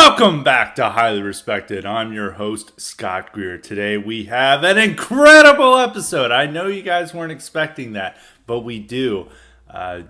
Welcome back to Highly Respected. I'm your host, Scott Greer. Today we have an incredible episode. I know you guys weren't expecting that, but we do.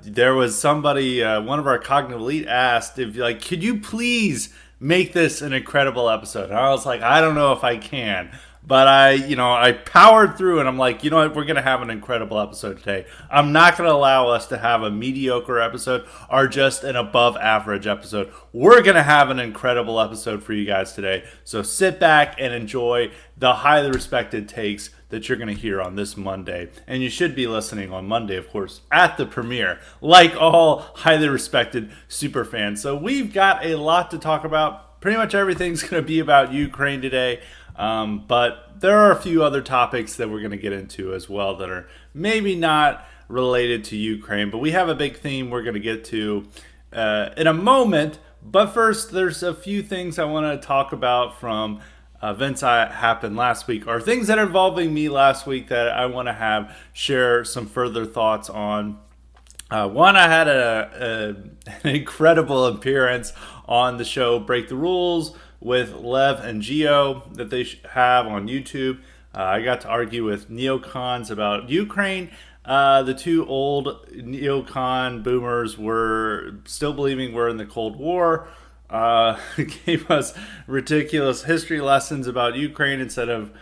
There was somebody, one of our cognitive elite asked if, could you please make this an incredible episode? And I was like, I don't know if I can. But I powered through and I'm like, you know what? We're going to have an incredible episode today. I'm not going to allow us to have a mediocre episode or just an above average episode. We're going to have an incredible episode for you guys today. So sit back and enjoy the highly respected takes that you're going to hear on this Monday. And you should be listening on Monday, of course, at the premiere, like all highly respected super fans. So we've got a lot to talk about. Pretty much everything's going to be about Ukraine today. But there are a few other topics that we're going to get into as well that are maybe not related to Ukraine. But we have a big theme we're going to get to in a moment. But first, there's a few things I want to talk about from events that happened last week, or things that are involving me last week that I want to share some further thoughts on. One, I had an incredible appearance on the show Break the Rules with Lev and Geo that they have on YouTube. I got to argue with neocons about Ukraine. The two old neocon boomers were still believing we're in the Cold War. Gave us ridiculous history lessons about Ukraine instead of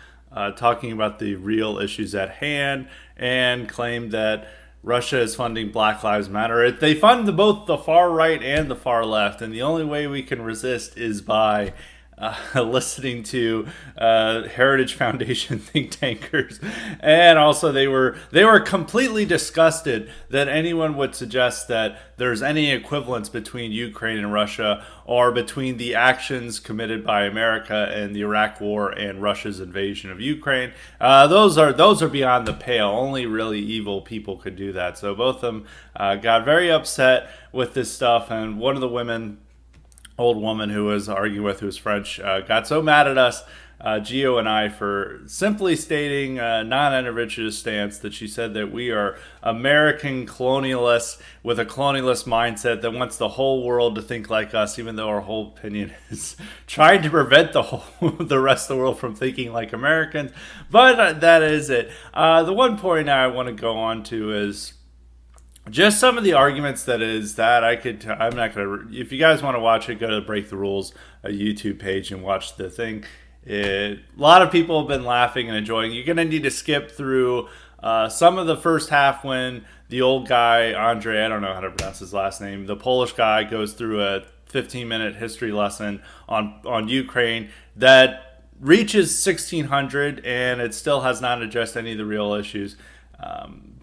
talking about the real issues at hand, and claimed that Russia is funding Black Lives Matter. They fund both the far right and the far left, and the only way we can resist is by listening to Heritage Foundation think tankers. And also they were completely disgusted that anyone would suggest that there's any equivalence between Ukraine and Russia, or between the actions committed by America in the Iraq War and Russia's invasion of Ukraine. Those are beyond the pale. Only really evil people could do that. So both of them got very upset with this stuff, and one of the old woman who was arguing with, who was French, got so mad at us, Geo and I, for simply stating a non-interventionist stance, that she said that we are American colonialists with a colonialist mindset that wants the whole world to think like us, even though our whole opinion is trying to prevent the rest of the world from thinking like Americans. But that is it. The one point I want to go on to is just some of the arguments I'm not going to, if you guys want to watch it, go to Break the Rules, a YouTube page, and watch the thing. A lot of people have been laughing and enjoying. You're going to need to skip through some of the first half when the old guy, Andre, I don't know how to pronounce his last name, the Polish guy, goes through a 15-minute history lesson on Ukraine that reaches 1600, and it still has not addressed any of the real issues.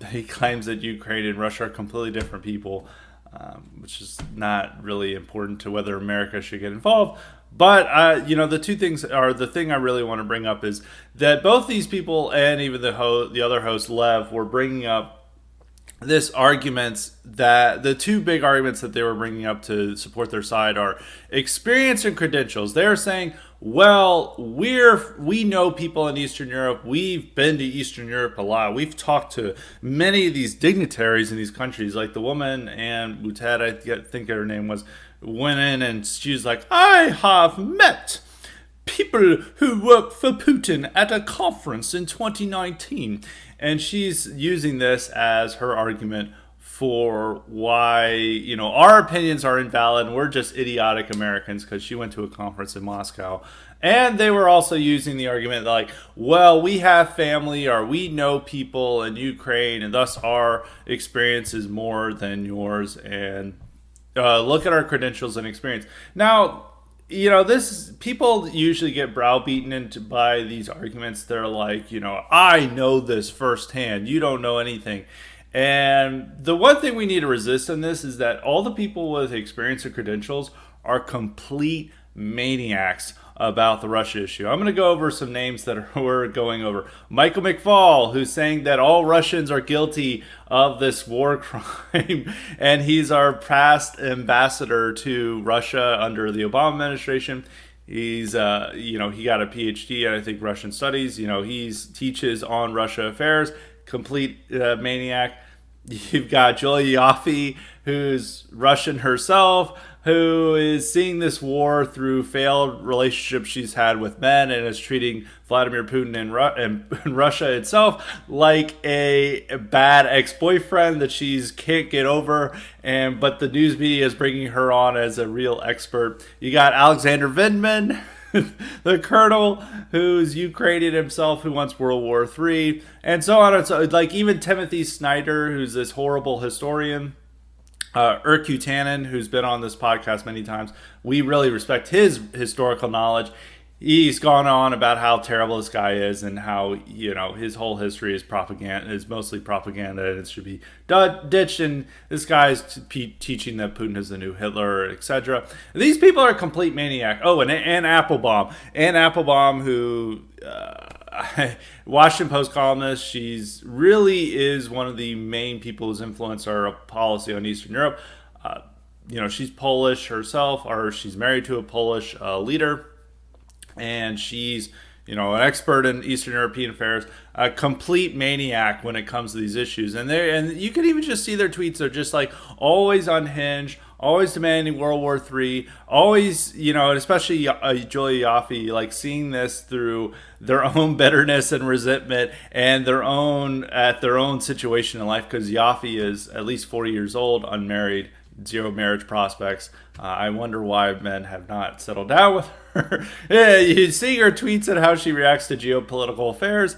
He claims that Ukraine and Russia are completely different people, which is not really important to whether America should get involved. But, the two things are, the thing I really want to bring up is that both these people, and even the other host, Lev, were bringing up this arguments that the two big arguments that they were bringing up to support their side are experience and credentials. They're saying, well, we know people in Eastern Europe. We've been to Eastern Europe a lot. We've talked to many of these dignitaries in these countries, like the woman, and Muted, I think her name was, went in and she's like, I have met people who work for Putin at a conference in 2019. And she's using this as her argument for why, our opinions are invalid and we're just idiotic Americans because she went to a conference in Moscow. And they were also using the argument like, well, we have family or we know people in Ukraine and thus our experience is more than yours. And look at our credentials and experience. Now, people usually get browbeaten by these arguments. They're like, I know this firsthand. You don't know anything. And the one thing we need to resist in this is that all the people with experience and credentials are complete maniacs about the Russia issue. I'm going to go over some names that we're going over. Michael McFaul, who's saying that all Russians are guilty of this war crime, and he's our past ambassador to Russia under the Obama administration. He's, he got a PhD in, I think, Russian studies. He teaches on Russia affairs. Complete maniac. You've got Julia Yaffe, who's Russian herself, who is seeing this war through failed relationships she's had with men and is treating Vladimir Putin and Russia itself like a bad ex-boyfriend that she's can't get over, and but the news media is bringing her on as a real expert. You got Alexander Vindman, the colonel who's Ukrainian himself, who wants World War III, and so on and so. Like even Timothy Snyder, who's this horrible historian. Tannen, who's been on this podcast many times, we really respect his historical knowledge. He's gone on about how terrible this guy is and how his whole history is propaganda, is mostly propaganda, and it should be ditched. And this guy's teaching that Putin is the new Hitler, etc. These people are complete maniac. Oh, and Anne Applebaum, who. Washington Post columnist. She's really is one of the main people who's influenced our policy on Eastern Europe. She's Polish herself, or she's married to a Polish leader, and she's an expert in Eastern European affairs, a complete maniac when it comes to these issues. And you can even just see their tweets. They're just like always unhinged, always demanding World War III, always, and especially Julia Yaffe, like seeing this through their own bitterness and resentment and their own situation in life, because Yaffe is at least 40 years old, unmarried, zero marriage prospects. I wonder why men have not settled down with her. Yeah, you see her tweets and how she reacts to geopolitical affairs.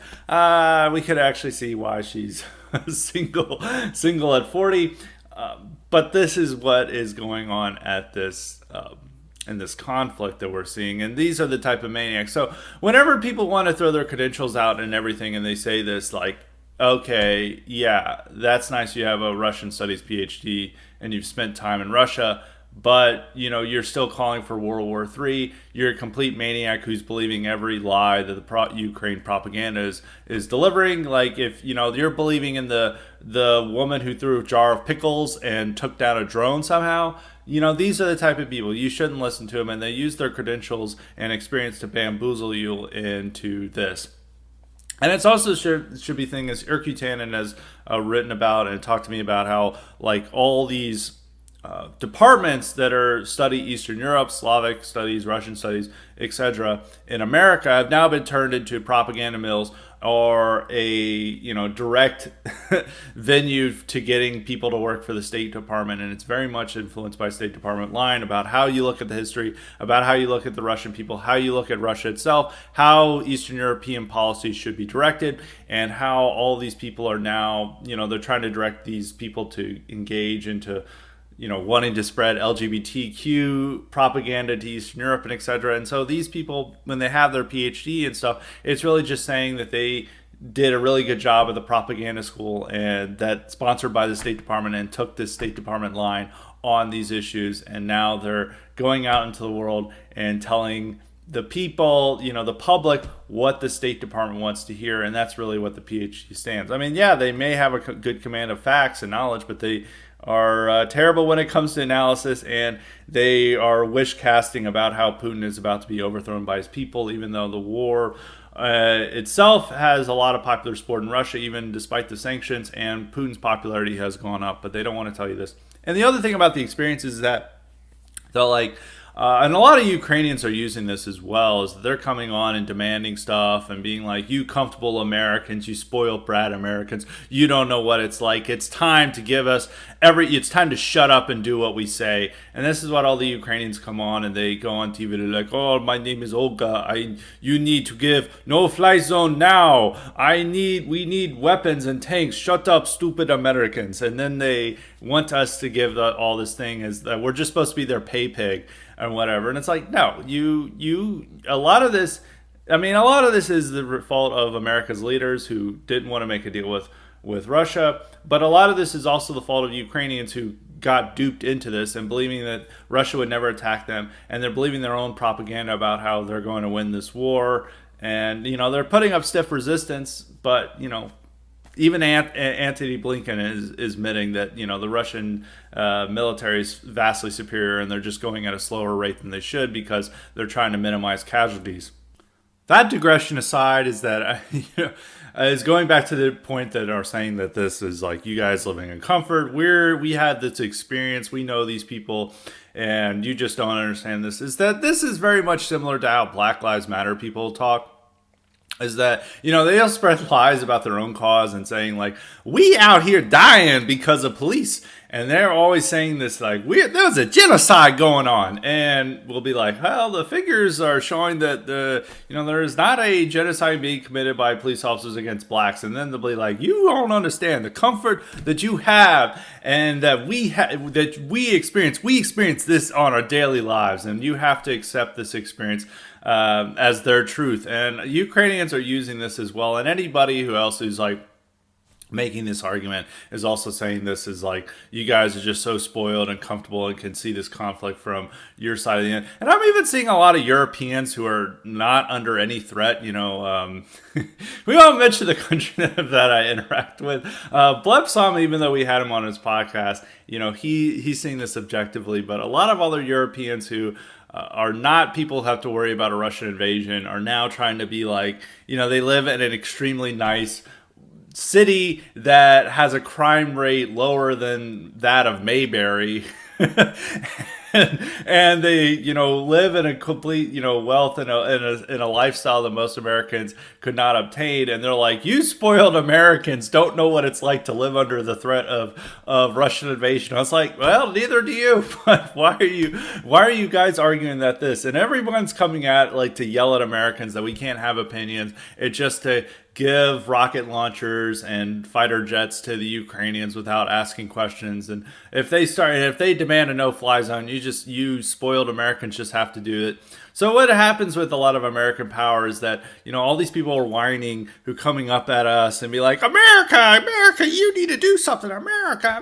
We could actually see why she's single at 40. But this is what is going on at this in this conflict that we're seeing, and these are the type of maniacs. So whenever people want to throw their credentials out and everything, and they say this like, okay, yeah, that's nice, you have a Russian studies PhD and you've spent time in Russia, but you're still calling for World War III. You're a complete maniac who's believing every lie that the Ukraine propaganda is delivering. Like if you're believing in the woman who threw a jar of pickles and took down a drone somehow, these are the type of people you shouldn't listen to them, and they use their credentials and experience to bamboozle you into this. And it's also should be thing as Tannen has written about and talked to me about how like all these departments that study Eastern Europe, Slavic studies, Russian studies, etc. in America have now been turned into propaganda mills or a direct venue to getting people to work for the State Department, and it's very much influenced by State Department line about how you look at the history, about how you look at the Russian people, how you look at Russia itself, how Eastern European policies should be directed, and how all these people are now they're trying to direct these people to engage into wanting to spread LGBTQ propaganda to Eastern Europe and etc. And so these people, when they have their PhD and stuff, it's really just saying that they did a really good job at the propaganda school and that sponsored by the State Department and took this State Department line on these issues. And now they're going out into the world and telling the people, the public, what the State Department wants to hear. And that's really what the PhD stands. I mean, yeah, they may have a good command of facts and knowledge, but they are terrible when it comes to analysis, and they are wish casting about how Putin is about to be overthrown by his people, even though the war itself has a lot of popular support in Russia, even despite the sanctions, and Putin's popularity has gone up, but they don't want to tell you this. And the other thing about the experience is that they'll and a lot of Ukrainians are using this as well, is that they're coming on and demanding stuff and being like, you comfortable Americans, you spoiled brat Americans, you don't know what it's like. It's time to give us it's time to shut up and do what we say. And this is what all the Ukrainians come on and they go on TV. They're like, oh, my name is Olga. You need to give no-fly zone now. We need weapons and tanks. Shut up, stupid Americans. And then they want us to give all this thing as that we're just supposed to be their pay pig and whatever. And it's like, no, a lot of this is the fault of America's leaders who didn't want to make a deal with Russia. But a lot of this is also the fault of Ukrainians who got duped into this and believing that Russia would never attack them. And they're believing their own propaganda about how they're going to win this war. And, they're putting up stiff resistance. But, even Antony Blinken is admitting that the Russian military is vastly superior, and they're just going at a slower rate than they should because they're trying to minimize casualties. that digression aside, is that is going back to the point that are saying that this is like you guys living in comfort. We had this experience. We know these people, and you just don't understand this. Is that this is very much similar to how Black Lives Matter people talk. Is that they'll spread lies about their own cause and saying like we out here dying because of police, and they're always saying this like there's a genocide going on, and we'll be like, well, the figures are showing that there is not a genocide being committed by police officers against blacks, and then they'll be like, you don't understand the comfort that you have and that we experience this on our daily lives, and you have to accept this experience as their truth. And Ukrainians are using this as well. And anybody who else who's like making this argument is also saying this is like, you guys are just so spoiled and comfortable and can see this conflict from your side of the end. And I'm even seeing a lot of Europeans who are not under any threat. We won't mention the country that I interact with. Bleb saw me, even though we had him on his podcast, he's seeing this objectively, but a lot of other Europeans who are not people who have to worry about a Russian invasion are now trying to be like, they live in an extremely nice city that has a crime rate lower than that of Mayberry. and they, live in a complete, wealth and a lifestyle that most Americans could not obtain. And they're like, you spoiled Americans don't know what it's like to live under the threat of Russian invasion. I was like, well, neither do you. But why are you guys arguing that this? And everyone's coming at like to yell at Americans that we can't have opinions. It's just to give rocket launchers and fighter jets to the Ukrainians without asking questions. And if they demand a no-fly zone, you spoiled Americans just have to do it. So what happens with a lot of American power is that, all these people are whining who coming up at us and be like, America, you need to do something. America,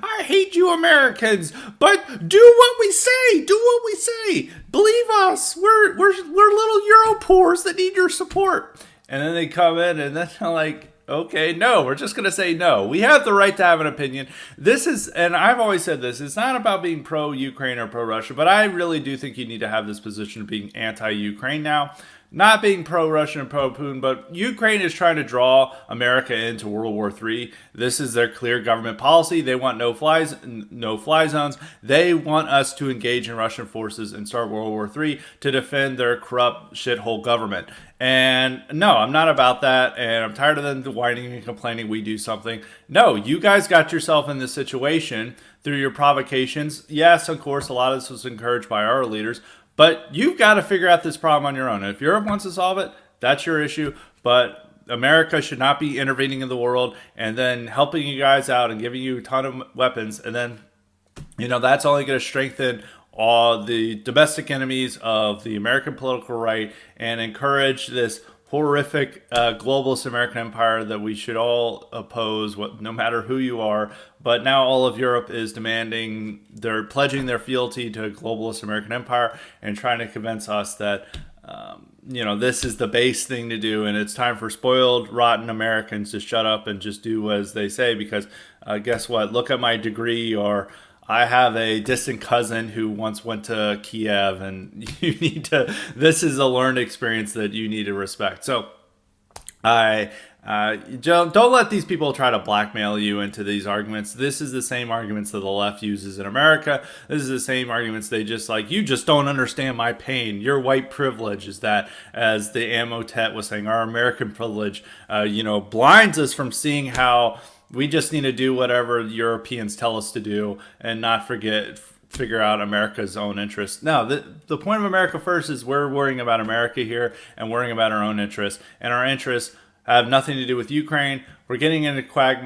I hate you Americans, but do what we say. Believe us. We're little Europores that need your support. And then they come in and then they're like, okay, no, we're just going to say no. We have the right to have an opinion. This is, and I've always said this, it's not about being pro-Ukraine or pro-Russia, but I really do think you need to have this position of being anti-Ukraine now. Not being pro-Russian and pro-Putin, but Ukraine is trying to draw America into World War III. This is their clear government policy. They want no-fly zones. They want us to engage in Russian forces and start World War III to defend their corrupt shithole government. And no, I'm not about that. And I'm tired of them whining and complaining we do something. No, you guys got yourself in this situation through your provocations. Yes, of course, a lot of this was encouraged by our leaders. But you've got to figure out this problem on your own. And if Europe wants to solve it, that's your issue. But America should not be intervening in the world and then helping you guys out and giving you a ton of weapons. And then, that's only going to strengthen all the domestic enemies of the American political right and encourage this horrific globalist American empire that we should all oppose, no matter who you are. But now all of Europe is they're pledging their fealty to a globalist American empire and trying to convince us that, this is the base thing to do. And it's time for spoiled, rotten Americans to shut up and just do as they say. Because guess what? Look at my degree, or I have a distant cousin who once went to Kiev, and this is a learned experience that you need to respect. So don't let these people try to blackmail you into these arguments. This is the same arguments that the left uses in America. This is the same arguments they just like, you just don't understand my pain. Your white privilege is that, as the Amotet was saying, our American privilege, blinds us from seeing how we just need to do whatever Europeans tell us to do and not figure out America's own interests. No, the point of America First is we're worrying about America here and worrying about our own interests. And our interests have nothing to do with Ukraine. We're getting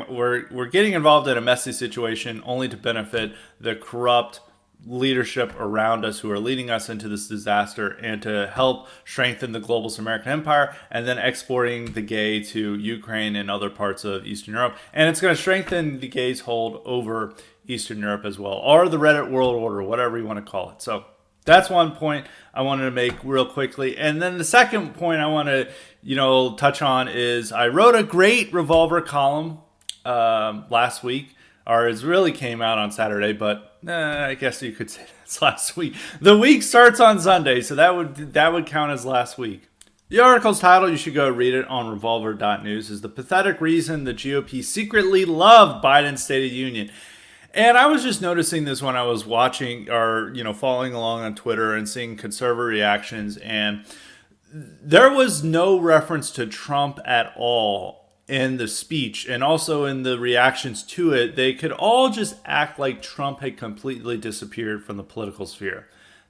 we're getting involved in a messy situation only to benefit the corrupt leadership around us who are leading us into this disaster, and to help strengthen the globalist American empire, and then exporting the GAE to Ukraine and other parts of Eastern Europe. And it's going to strengthen the GAE's hold over Eastern Europe as well, or the Reddit world order, whatever you want to call it. So that's one point I wanted to make real quickly. And then the second point I want to, touch on is I wrote a great Revolver column last week, or it really came out on Saturday, but I guess you could say that's last week. The week starts on Sunday, so that would count as last week. The article's title, you should go read it on revolver.news, is "The Pathetic Reason the GOP Secretly Loved Biden's State of the Union." And I was just noticing this when I was watching or, following along on Twitter and seeing conservative reactions. And there was no reference to Trump at all in the speech, and also in the reactions to it. They could all just act like Trump had completely disappeared from the political sphere.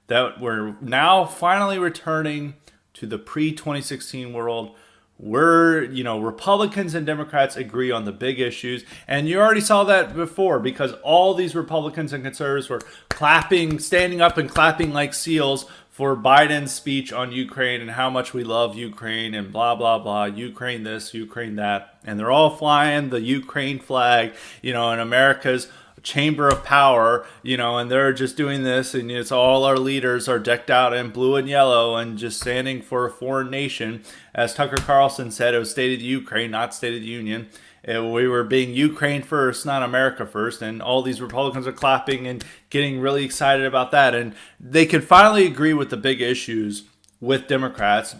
That we're now finally returning to the pre-2016 world. We're, Republicans and Democrats agree on the big issues. And you already saw that before, because all these Republicans and conservatives were clapping, standing up and clapping like seals for Biden's speech on Ukraine and how much we love Ukraine and blah, blah, blah, Ukraine this, Ukraine that. And they're all flying the Ukraine flag, in America's chamber of power, and they're just doing this, and it's all our leaders are decked out in blue and yellow and just standing for a foreign nation. As Tucker Carlson said, it was State of the Ukraine, not State of the Union. We were being Ukraine first, not America first, and all these Republicans are clapping and getting really excited about that. And they could finally agree with the big issues with Democrats.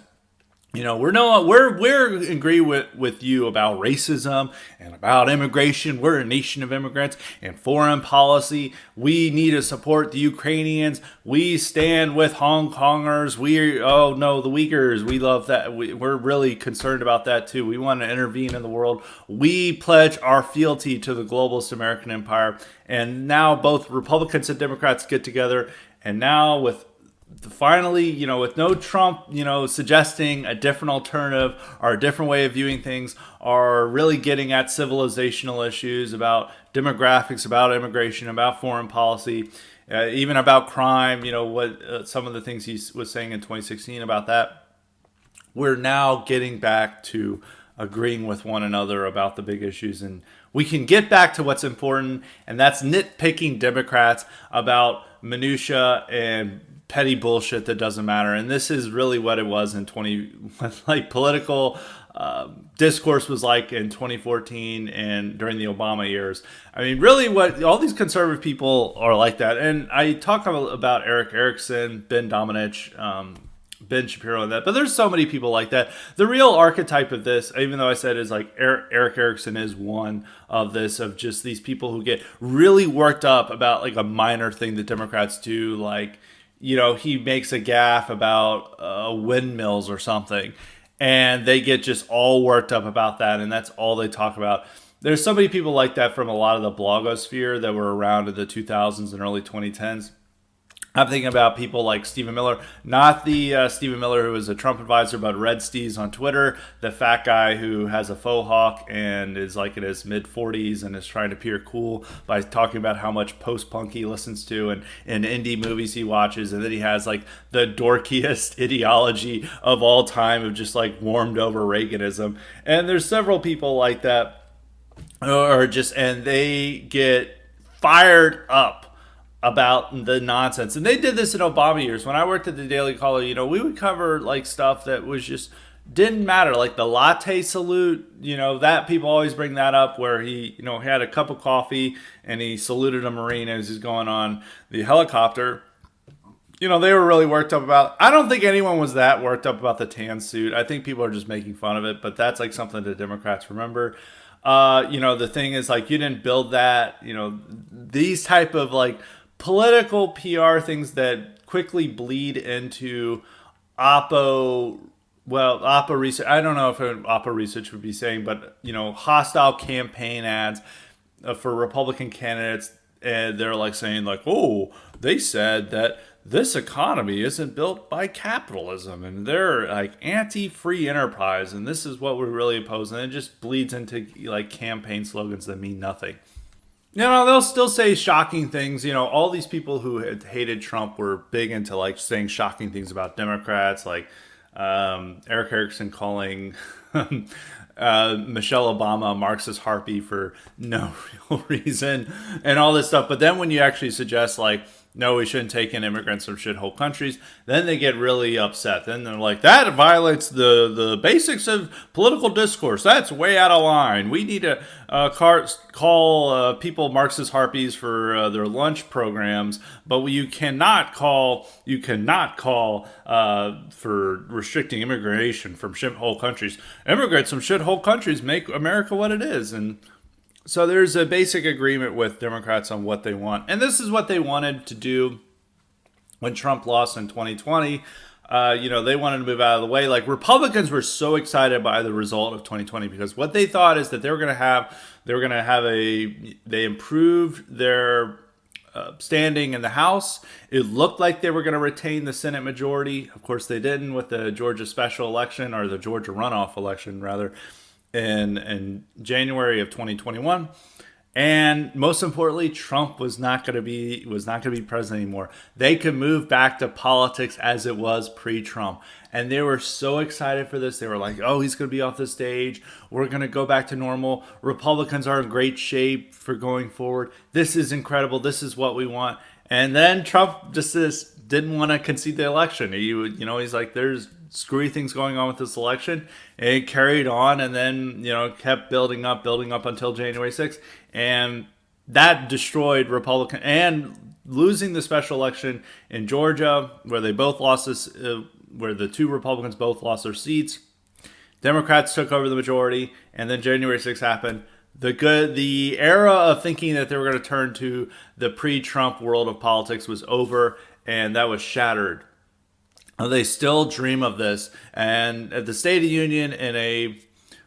We're agree with you about racism and about immigration. We're a nation of immigrants and foreign policy. We need to support the Ukrainians. We stand with Hong Kongers. The Uyghurs. We love that. We're really concerned about that too. We want to intervene in the world. We pledge our fealty to the globalist American empire. And now both Republicans and Democrats get together, and now with finally, with no Trump, suggesting a different alternative or a different way of viewing things, are really getting at civilizational issues about demographics, about immigration, about foreign policy, even about crime, what some of the things he was saying in 2016 about that. We're now getting back to agreeing with one another about the big issues, and we can get back to what's important, and that's nitpicking Democrats about minutia and petty bullshit that doesn't matter. And this is really what it was in political discourse was like in 2014 and during the Obama years. I mean, really what all these conservative people are like that. And I talk about Eric Erickson, Ben Domenech, Ben Shapiro and that, but there's so many people like that. The real archetype of this, even though I said is like Eric Erickson is one of this, of just these people who get really worked up about like a minor thing that Democrats do, like, he makes a gaffe about windmills or something, and they get just all worked up about that, and that's all they talk about. There's so many people like that from a lot of the blogosphere that were around in the 2000s and early 2010s. I'm thinking about people like Stephen Miller, not the Stephen Miller who is a Trump advisor, but Red Steez on Twitter, the fat guy who has a faux hawk and is like in his mid-40s and is trying to appear cool by talking about how much post-punk he listens to and indie movies he watches. And then he has like the dorkiest ideology of all time of just like warmed over Reaganism. And there's several people like that, and they get fired up about the nonsense. And they did this in Obama years. When I worked at the Daily Caller, we would cover like stuff that was just didn't matter, like the latte salute, that people always bring that up, where he, had a cup of coffee and he saluted a Marine as he's going on the helicopter. They were really worked up about. I don't think anyone was that worked up about the tan suit. I think people are just making fun of it, but that's like something that Democrats remember. The thing is, like, you didn't build that. These type of like political PR things that quickly bleed into Oppo research. I don't know if Oppo research would be saying, but hostile campaign ads for Republican candidates, and they're like saying like, oh, they said that this economy isn't built by capitalism, and they're like anti-free enterprise, and this is what we're really opposing. And it just bleeds into like campaign slogans that mean nothing. They'll still say shocking things. All these people who had hated Trump were big into like saying shocking things about Democrats, like Eric Erickson calling Michelle Obama a Marxist harpy for no real reason and all this stuff. But then when you actually suggest like no, we shouldn't take in immigrants from shithole countries, then they get really upset. Then they're like, that violates the basics of political discourse. That's way out of line. We need to call people Marxist harpies for their lunch programs, but you cannot call for restricting immigration from shithole countries. Immigrants from shithole countries make America what it is. And so there's a basic agreement with Democrats on what they want. And this is what they wanted to do when Trump lost in 2020. They wanted to move out of the way. Like, Republicans were so excited by the result of 2020 because what they thought is that they improved their standing in the House. It looked like they were going to retain the Senate majority. Of course, they didn't with the Georgia special election, or the Georgia runoff election, rather, in January of 2021. And most importantly, Trump was not going to be president anymore. They could move back to politics as it was pre-Trump. And they were so excited for this. They were like, oh, he's going to be off the stage. We're going to go back to normal. Republicans are in great shape for going forward. This is incredible. This is what we want. And then Trump just didn't want to concede the election. He's like, there's screwy things going on with this election. And it carried on, and then, kept building up until January 6th. And that destroyed Republican, and losing the special election in Georgia, where they both lost where the two Republicans both lost their seats. Democrats took over the majority, and then January 6th happened. The era of thinking that they were going to turn to the pre-Trump world of politics was over, and that was shattered. They still dream of this, and at the State of the Union,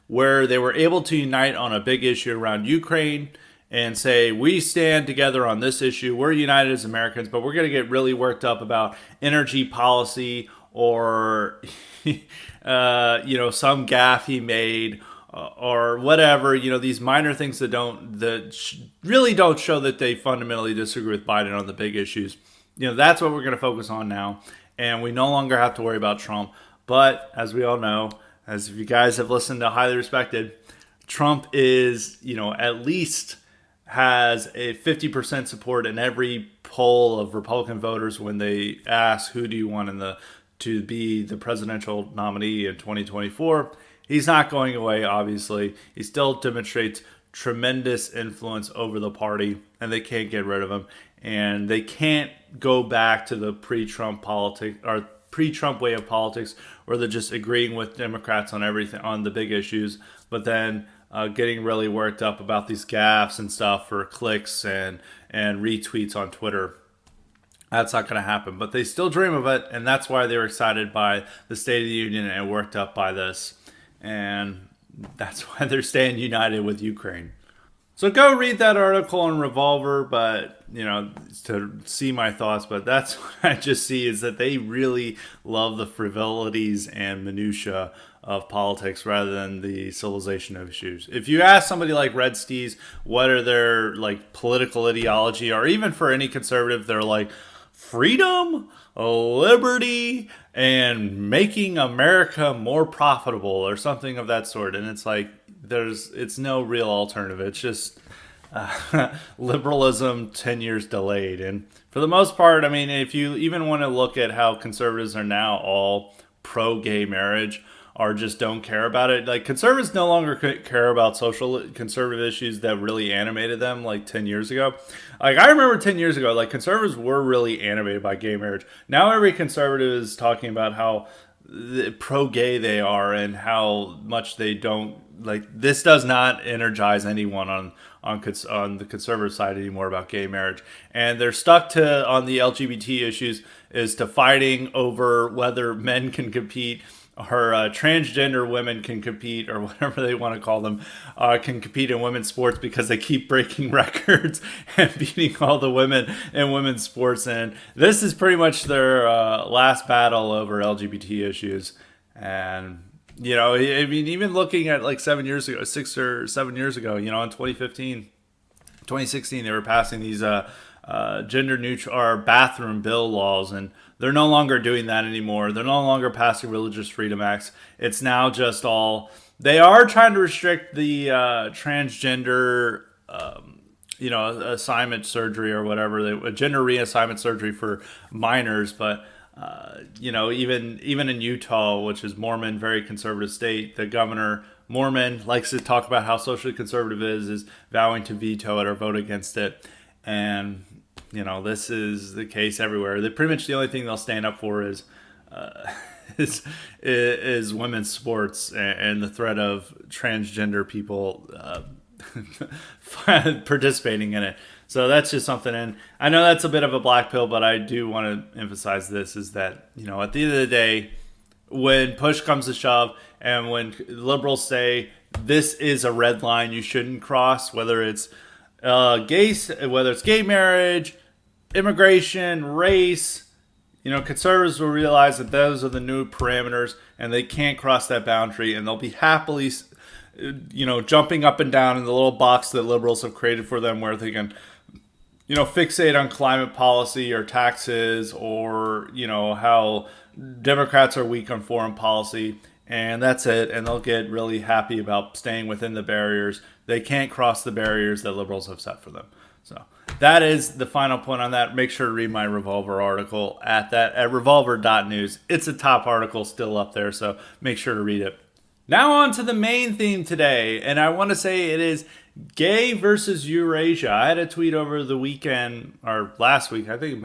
where they were able to unite on a big issue around Ukraine and say, we stand together on this issue, we're united as Americans, but we're going to get really worked up about energy policy or some gaffe he made, or whatever, these minor things that really don't show that they fundamentally disagree with Biden on the big issues. That's what we're going to focus on now. And we no longer have to worry about Trump. But as we all know, as if you guys have listened to Highly Respected, Trump is, at least has a 50% support in every poll of Republican voters when they ask, who do you want to be the presidential nominee in 2024? He's not going away, obviously. He still demonstrates tremendous influence over the party, and they can't get rid of him. And they can't go back to the pre-Trump politics, or pre-Trump way of politics, where they're just agreeing with Democrats on everything, on the big issues, but then getting really worked up about these gaffes and stuff for clicks and retweets on Twitter. That's not going to happen, but they still dream of it, and that's why they were excited by the State of the Union and worked up by this. And that's why they're staying united with Ukraine. So go read that article on Revolver, but, to see my thoughts. But that's what I just see, is that they really love the frivolities and minutia of politics rather than the civilization of issues. If you ask somebody like Red Steez what are their political ideology, or even for any conservative, they're like freedom, liberty, and making America more profitable, or something of that sort. And it's like, it's no real alternative. It's just liberalism 10 years delayed. And for the most part, if you even want to look at how conservatives are now all pro-gay marriage, or just don't care about it. Conservatives no longer care about social conservative issues that really animated them 10 years ago. I remember 10 years ago, conservatives were really animated by gay marriage. Now every conservative is talking about how pro-gay they are, and how much they don't this does not energize anyone on the conservative side anymore about gay marriage. And they're stuck to, on the LGBT issues, is to fighting over whether men can compete, or transgender women can compete, or whatever they want to call them, can compete in women's sports, because they keep breaking records and beating all the women in women's sports. And this is pretty much their last battle over LGBT issues. And, even looking at 6 or 7 years ago, in 2016, they were passing these gender neutral or bathroom bill laws, and they're no longer doing that anymore. They're no longer passing religious freedom acts. It's now just all, they are trying to restrict the transgender assignment surgery or whatever, gender reassignment surgery for minors. But even in Utah, which is Mormon, very conservative state, the governor Mormon likes to talk about how socially conservative it is vowing to veto it or vote against it. And this is the case everywhere. Pretty much the only thing they'll stand up for is uh, is women's sports and the threat of transgender people participating in it. So that's just something. And I know that's a bit of a black pill, but I do want to emphasize this: is that at the end of the day, when push comes to shove, and when liberals say this is a red line you shouldn't cross, whether it's gay marriage, immigration, race, conservatives will realize that those are the new parameters, and they can't cross that boundary, and they'll be happily, jumping up and down in the little box that liberals have created for them, where they can, fixate on climate policy or taxes or how Democrats are weak on foreign policy, and that's it. And they'll get really happy about staying within the barriers. They can't cross the barriers that liberals have set for them. So that is the final point on that. Make sure to read my Revolver article at revolver.news. It's a top article still up there, so make sure to read it. Now on to the main theme today, and I want to say it is GAE versus Eurasia. I had a tweet over the weekend, or last week, I think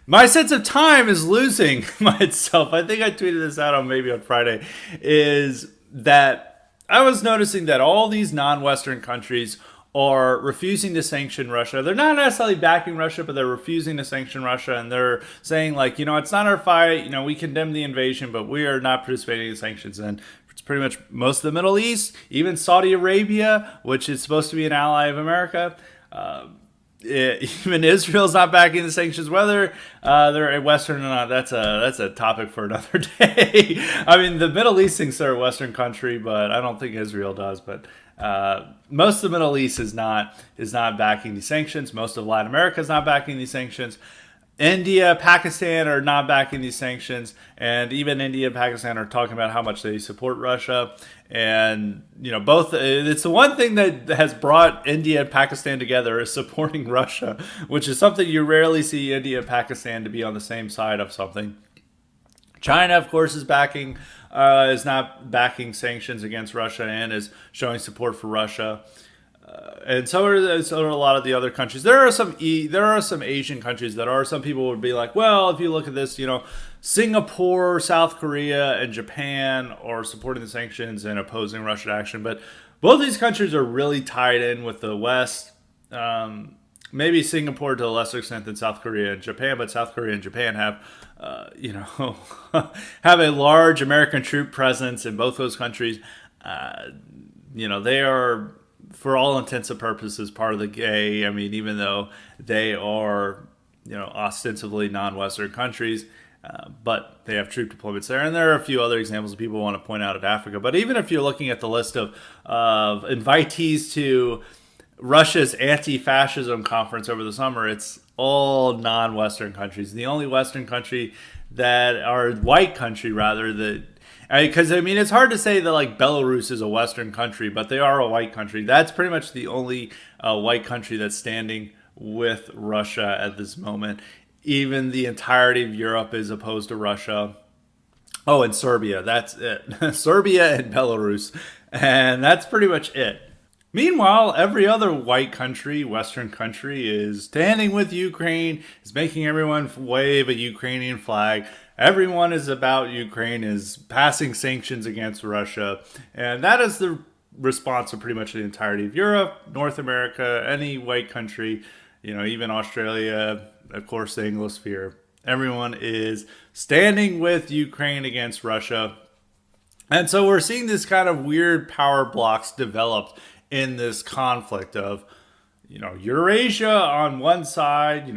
my sense of time is losing myself. I think I tweeted this out on Friday, is that I was noticing that all these non-Western countries are refusing to sanction Russia. They're not necessarily backing Russia, but they're refusing to sanction Russia, and they're saying, like, it's not our fight, we condemn the invasion, but we are not participating in sanctions. And it's pretty much most of the Middle East, even Saudi Arabia, which is supposed to be an ally of America. Even Israel's not backing the sanctions, whether they're Western or not. That's a topic for another day. I mean, the Middle East thinks they're a Western country, but I don't think Israel does. But most of the Middle East is not backing these sanctions. Most of Latin America is not backing these sanctions. India, Pakistan are not backing these sanctions, and even India and Pakistan are talking about how much they support Russia. And both. It's the one thing that has brought India and Pakistan together is supporting Russia, which is something you rarely see India and Pakistan to be on the same side of something. China, of course, is not backing sanctions against Russia and is showing support for Russia. And so are a lot of the other countries. There are some Asian countries that are. Some people would be like, well, if you look at this, Singapore, South Korea, and Japan are supporting the sanctions and opposing Russian action. But both these countries are really tied in with the West. Maybe Singapore to a lesser extent than South Korea and Japan, but South Korea and Japan have, have a large American troop presence in both those countries. They are, for all intents and purposes, part of the GAE. I mean, even though they are, ostensibly non-Western countries, but they have troop deployments there. And there are a few other examples people want to point out at Africa. But even if you're looking at the list of invitees to Russia's anti-fascism conference over the summer, it's all non-Western countries. The only Western country that are white country, rather, that, because it's hard to say that like Belarus is a Western country, but they are a white country. That's pretty much the only white country that's standing with Russia at this moment. Even the entirety of Europe is opposed to Russia. Oh, and Serbia. That's it. Serbia and Belarus. And that's pretty much it. Meanwhile, every other white country, Western country, is standing with Ukraine, is making everyone wave a Ukrainian flag. Everyone is about Ukraine, is passing sanctions against Russia. And that is the response of pretty much the entirety of Europe, North America, any white country, even Australia, of course, the Anglosphere. Everyone is standing with Ukraine against Russia. And so we're seeing this kind of weird power blocks developed in this conflict of, Eurasia on one side,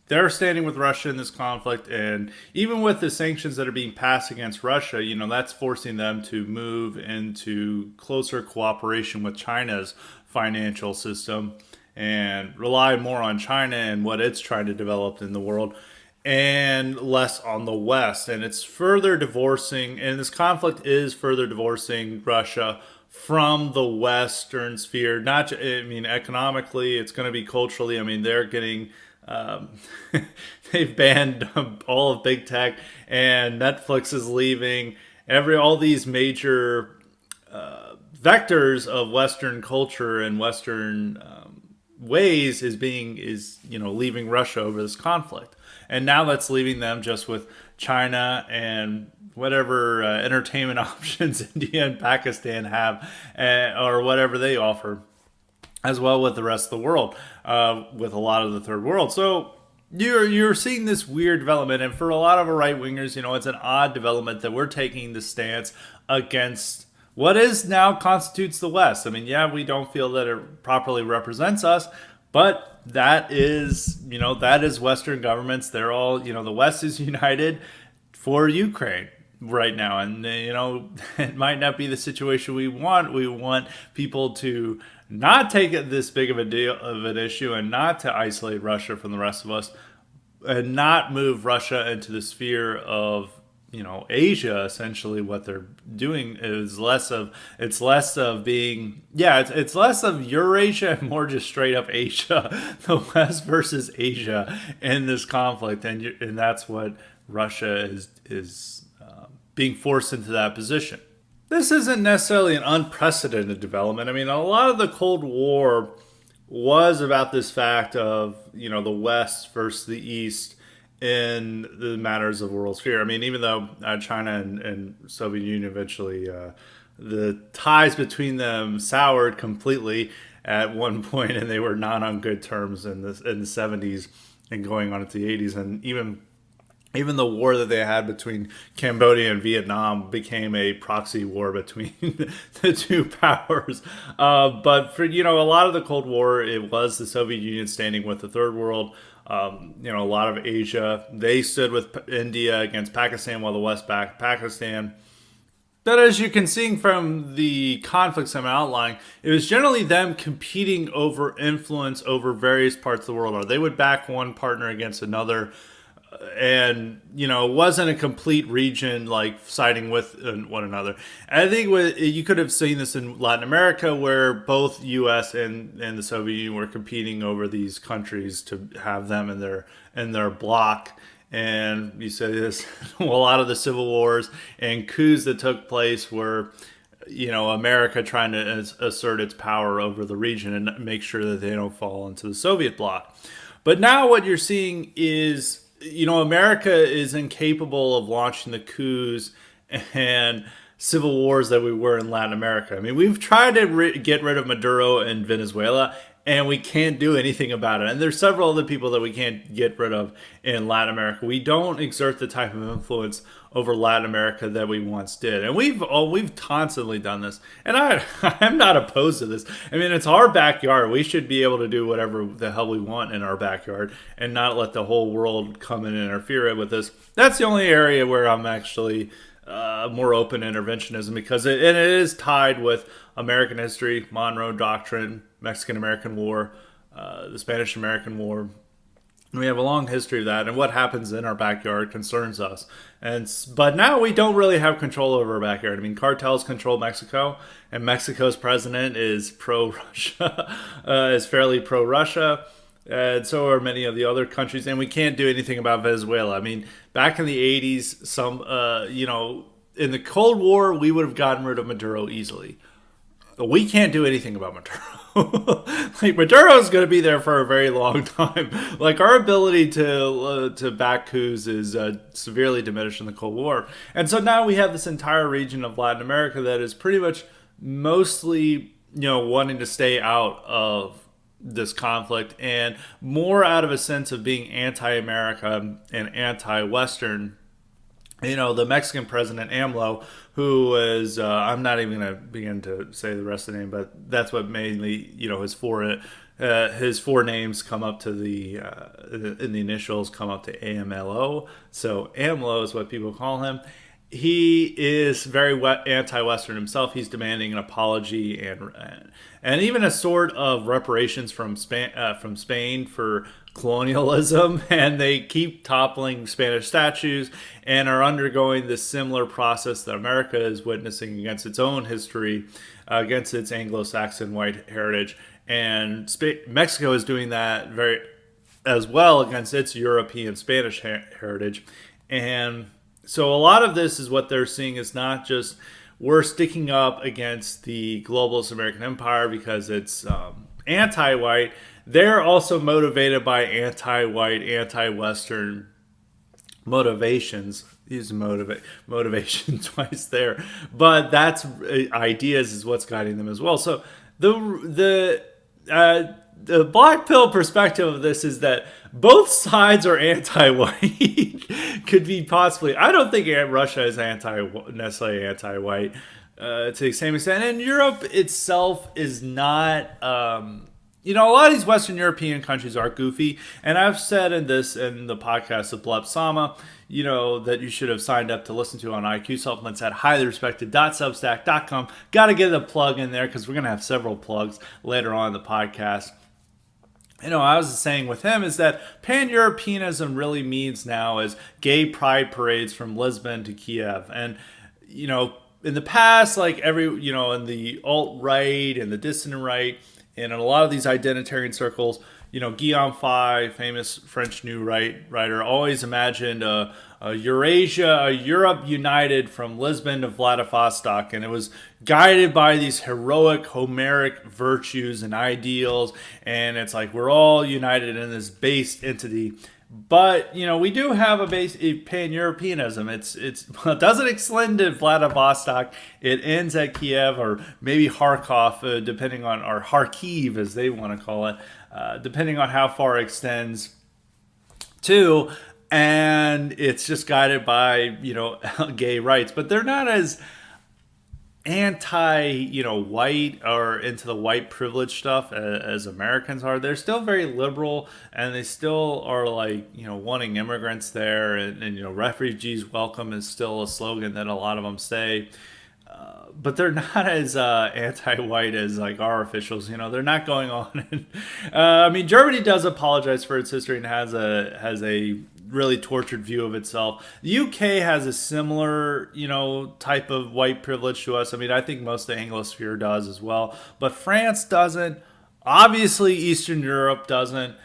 they're standing with Russia in this conflict, and even with the sanctions that are being passed against Russia, that's forcing them to move into closer cooperation with China's financial system and rely more on China and what it's trying to develop in the world and less on the West. And it's further divorcing, and this conflict is further divorcing Russia from the Western sphere. I mean, economically, it's going to be culturally. I mean, they're getting um, they've banned all of big tech, and Netflix is leaving. All these major vectors of Western culture and Western ways is leaving Russia over this conflict, and now that's leaving them just with China and whatever entertainment options India and Pakistan have, or whatever they offer, as well with the rest of the world, with a lot of the third world. So you're seeing this weird development, and for a lot of right wingers, it's an odd development that we're taking the stance against what is now constitutes the West. I mean, yeah, we don't feel that it properly represents us, but that is Western governments. They're all, the West is united for Ukraine right now, and it might not be the situation we want. We want people to not take it this big of a deal of an issue, and not to isolate Russia from the rest of us, and not move Russia into the sphere of Asia. Essentially what they're doing is less of being, it's less of Eurasia and more just straight up Asia, the West versus Asia in this conflict, and that's what Russia is being forced into that position. This isn't necessarily an unprecedented development. I mean, a lot of the Cold War was about this fact of the West versus the East in the matters of world sphere. I mean, even though China and Soviet Union eventually, the ties between them soured completely at one point, and they were not on good terms in the 70s and going on into the 80s, and even the war that they had between Cambodia and Vietnam became a proxy war between the two powers. But for a lot of the Cold War, it was the Soviet Union standing with the third world. A lot of Asia, they stood with India against Pakistan, while the West backed Pakistan. But as you can see from the conflicts I'm outlining, it was generally them competing over influence over various parts of the world, or they would back one partner against another. And it wasn't a complete region like siding with one another. And I think you could have seen this in Latin America, where both U.S. and the Soviet Union were competing over these countries to have them in their bloc. And you say this, a lot of the civil wars and coups that took place were, America trying to assert its power over the region and make sure that they don't fall into the Soviet bloc. But now what you're seeing is, America is incapable of launching the coups and civil wars that we were in Latin America. I mean, we've tried to get rid of Maduro in Venezuela, and we can't do anything about it. And there's several other people that we can't get rid of in Latin America. We don't exert the type of influence over Latin America that we once did, and we've constantly done this. And I'm not opposed to this. I mean, it's our backyard. We should be able to do whatever the hell we want in our backyard, and not let the whole world come in and interfere with this. That's the only area where I'm actually more open to interventionism, because it is tied with American history, Monroe Doctrine, Mexican-American War, the Spanish-American War. And we have a long history of that, and what happens in our backyard concerns us. But now we don't really have control over our backyard. I mean, cartels control Mexico, and Mexico's president is pro-Russia, is fairly pro-Russia. And so are many of the other countries, and we can't do anything about Venezuela. I mean, back in the 80s, in the Cold War, we would have gotten rid of Maduro easily. But we can't do anything about Maduro. Like, Maduro is going to be there for a very long time. Like, our ability to back coups is severely diminished in the Cold War. And so now we have this entire region of Latin America that is pretty much mostly, wanting to stay out of this conflict, and more out of a sense of being anti-America and anti-Western. The Mexican president AMLO, who is, I'm not even going to begin to say the rest of the name, but that's what mainly, his four names come up to in the initials come up to AMLO. So AMLO is what people call him. he is very anti-Western himself. He's demanding an apology and even a sort of reparations from Spain for colonialism. And they keep toppling Spanish statues and are undergoing this similar process that America is witnessing against its own history, against its Anglo-Saxon white heritage. And Mexico is doing that very as well against its European Spanish heritage. And so a lot of this is what they're seeing is not just we're sticking up against the globalist American empire because it's anti-white. They're also motivated by anti-white, anti-Western motivations. Use motivation twice there, but that's ideas is what's guiding them as well. So the black pill perspective of this is that both sides are anti-white. Could be possibly. I don't think Russia is necessarily anti-white to the same extent, and Europe itself is not. A lot of these Western European countries are goofy, and I've said in the podcast of Bleb Sama, that you should have signed up to listen to on IQ Supplements at highlyrespected.substack.com. Got to get a plug in there because we're going to have several plugs later on in the podcast. I was saying with him is that pan-Europeanism really means now is gay pride parades from Lisbon to Kiev. And, in the past, like in the alt-right and the dissident right, and in a lot of these identitarian circles, Guillaume Faye, famous French New Right writer, always imagined a Eurasia, a Europe united from Lisbon to Vladivostok, and it was guided by these heroic Homeric virtues and ideals, and it's like we're all united in this base entity. But we do have a pan-Europeanism. It doesn't extend to Vladivostok. It ends at Kiev or maybe Kharkov, depending on or Kharkiv as they want to call it, depending on how far it extends to. And it's just guided by gay rights, but they're not as white or into the white privilege stuff as Americans are. They're still very liberal, and they still are wanting immigrants there, and refugees welcome is still a slogan that a lot of them say. But they're not as anti-white as our officials. They're not going on. And, Germany does apologize for its history and has a really tortured view of itself. The UK has a similar, type of white privilege to us. I think most of the Anglosphere does as well, but France doesn't. Obviously, Eastern Europe doesn't.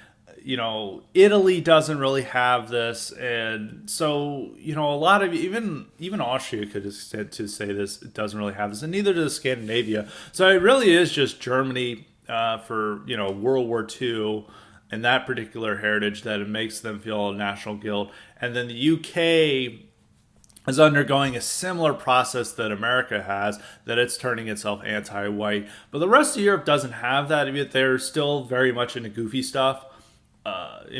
Italy doesn't really have this, and so a lot of even Austria could extend to say this it doesn't really have this, and neither does Scandinavia. So it really is just Germany for World War II and that particular heritage that it makes them feel national guilt, and then the UK is undergoing a similar process that America has, that it's turning itself anti-white. But the rest of Europe doesn't have that, yet they're still very much into goofy stuff.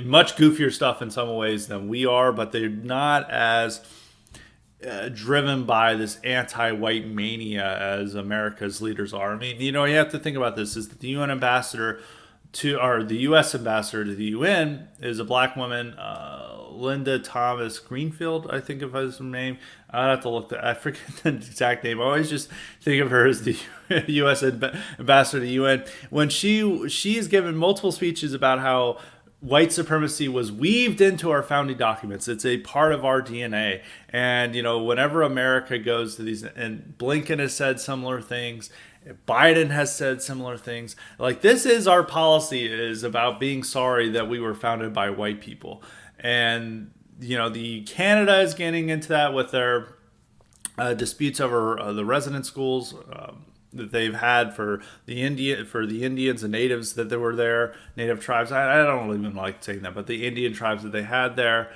Much goofier stuff in some ways than we are, but they're not as driven by this anti-white mania as America's leaders are. You have to think about this, is that the UN ambassador or the U.S. ambassador to the UN is a black woman, Linda Thomas Greenfield, I think of her name. I'd have to look I forget the exact name. I always just think of her as the U.S. ambassador to the UN. When she's given multiple speeches about how white supremacy was weaved into our founding documents. It's a part of our DNA. And, whenever America goes to these, and Blinken has said similar things, Biden has said similar things. This is our policy, is about being sorry that we were founded by white people. And, the Canada is getting into that with their disputes over the resident schools, that they've had for the Indians and natives that were there, native tribes. I don't even like saying that, but the Indian tribes that they had there.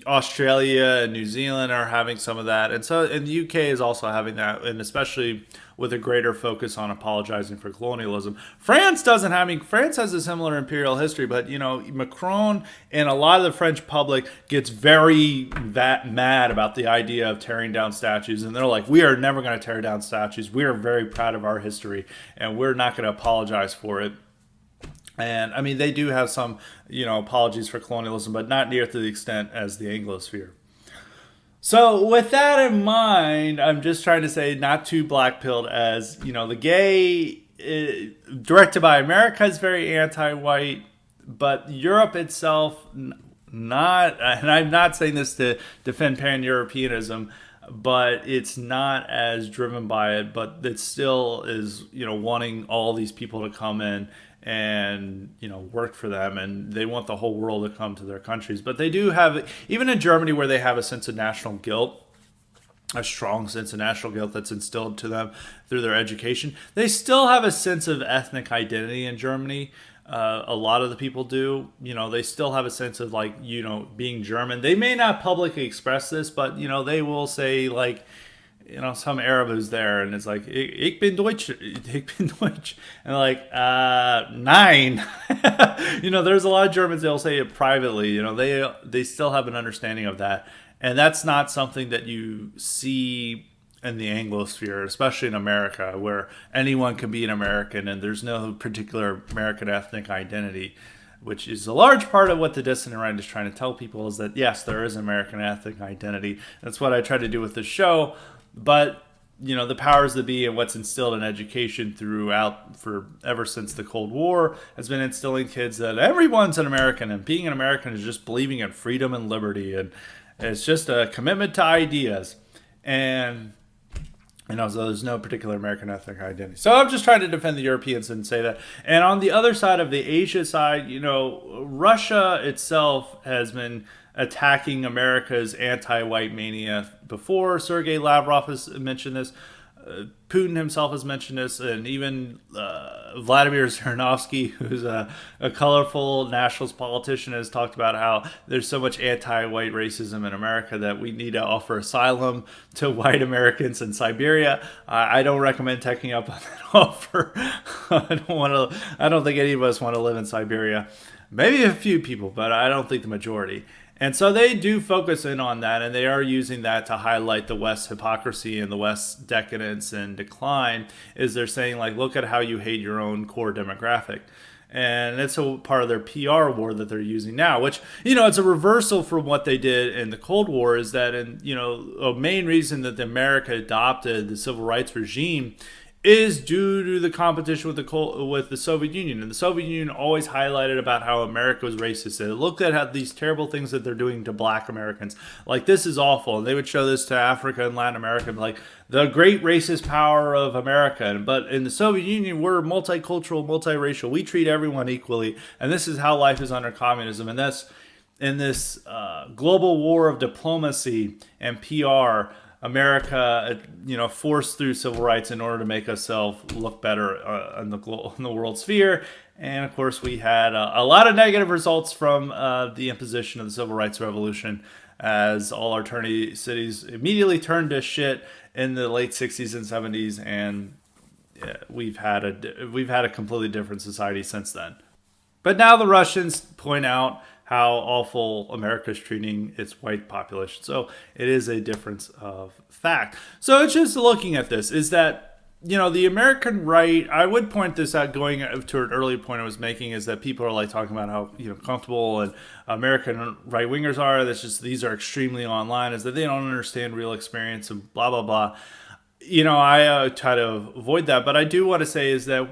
Australia and New Zealand are having some of that, and the UK is also having that, and especially with a greater focus on apologizing for colonialism. France doesn't have. France has a similar imperial history, but Macron and a lot of the French public gets very mad about the idea of tearing down statues, and they're like, "We are never going to tear down statues. We are very proud of our history, and we're not going to apologize for it." And they do have some, apologies for colonialism, but not near to the extent as the Anglosphere. So with that in mind, I'm just trying to say not too black-pilled as, the gay directed by America is very anti-white, but Europe itself not, and I'm not saying this to defend pan-Europeanism, but it's not as driven by it, but it still is, wanting all these people to come in and work for them, and they want the whole world to come to their countries. But they do have, even in Germany, where they have a sense of national guilt, a strong sense of national guilt that's instilled to them through their education, they still have a sense of ethnic identity in Germany. A lot of the people do. They still have a sense of, like, being German. They may not publicly express this, but they will say, like, some Arab who's there, and it's like, ich bin Deutsch, ich bin Deutsch, and like, nine. There's a lot of Germans, they'll say it privately. They still have an understanding of that, and that's not something that you see in the Anglosphere, especially in America, where anyone can be an American and there's no particular American ethnic identity, which is a large part of what the dissident right is trying to tell people, is that yes, there is American ethnic identity. That's what I try to do with this show. But the powers that be and what's instilled in education throughout, for ever since the Cold War, has been instilling kids that everyone's an American, and being an American is just believing in freedom and liberty, and it's just a commitment to ideas. And so there's no particular American ethnic identity. So I'm just trying to defend the Europeans and say that. And on the other side of the Asia side, Russia itself has been attacking America's anti-white mania before. Sergei Lavrov has mentioned this. Putin himself has mentioned this, and even Vladimir Zhirinovsky, who's a colorful nationalist politician, has talked about how there's so much anti-white racism in America that we need to offer asylum to white Americans in Siberia. I don't recommend taking up on that offer. I don't think any of us want to live in Siberia. Maybe a few people, but I don't think the majority. And so they do focus in on that, and they are using that to highlight the West's hypocrisy and the West's decadence and decline, is they're saying, like, look at how you hate your own core demographic. And it's a part of their PR war that they're using now, which, it's a reversal from what they did in the Cold War, is that, a main reason that America adopted the civil rights regime is due to the competition with the Soviet Union. And the Soviet Union always highlighted about how America was racist. They looked at how these terrible things that they're doing to black Americans. Like, this is awful. And they would show this to Africa and Latin America, and like, the great racist power of America. But in the Soviet Union, we're multicultural, multiracial. We treat everyone equally. And this is how life is under communism. And that's in this global war of diplomacy and PR, America, forced through civil rights in order to make ourselves look better in the world sphere. And of course, we had a lot of negative results from the imposition of the civil rights revolution, as all our attorney cities immediately turned to shit in the late 60s and 70s, and we've had a completely different society since then. But now the Russians point out how awful America's treating its white population. So it is a difference of fact. So it's just looking at this, is that, the American right, I would point this out, going to an earlier point I was making, is that people are like talking about how, comfortable and American right wingers are. That's just, these are extremely online, is that they don't understand real experience and blah, blah, blah. I try to avoid that, but I do want to say is that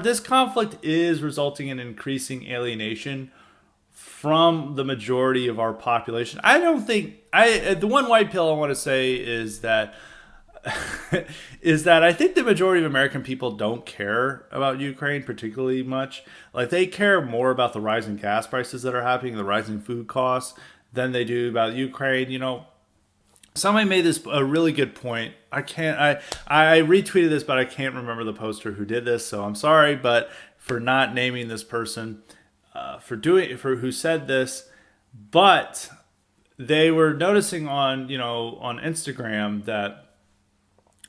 this conflict is resulting in increasing alienation from the majority of our population. I don't think the one white pill I want to say is that I think the majority of American people don't care about Ukraine particularly much. Like, they care more about the rising gas prices that are happening, the rising food costs, than they do about Ukraine. Somebody made a really good point. I retweeted this, but I can't remember the poster who did this, so I'm sorry, but for not naming this person, for who said this. But they were noticing on Instagram that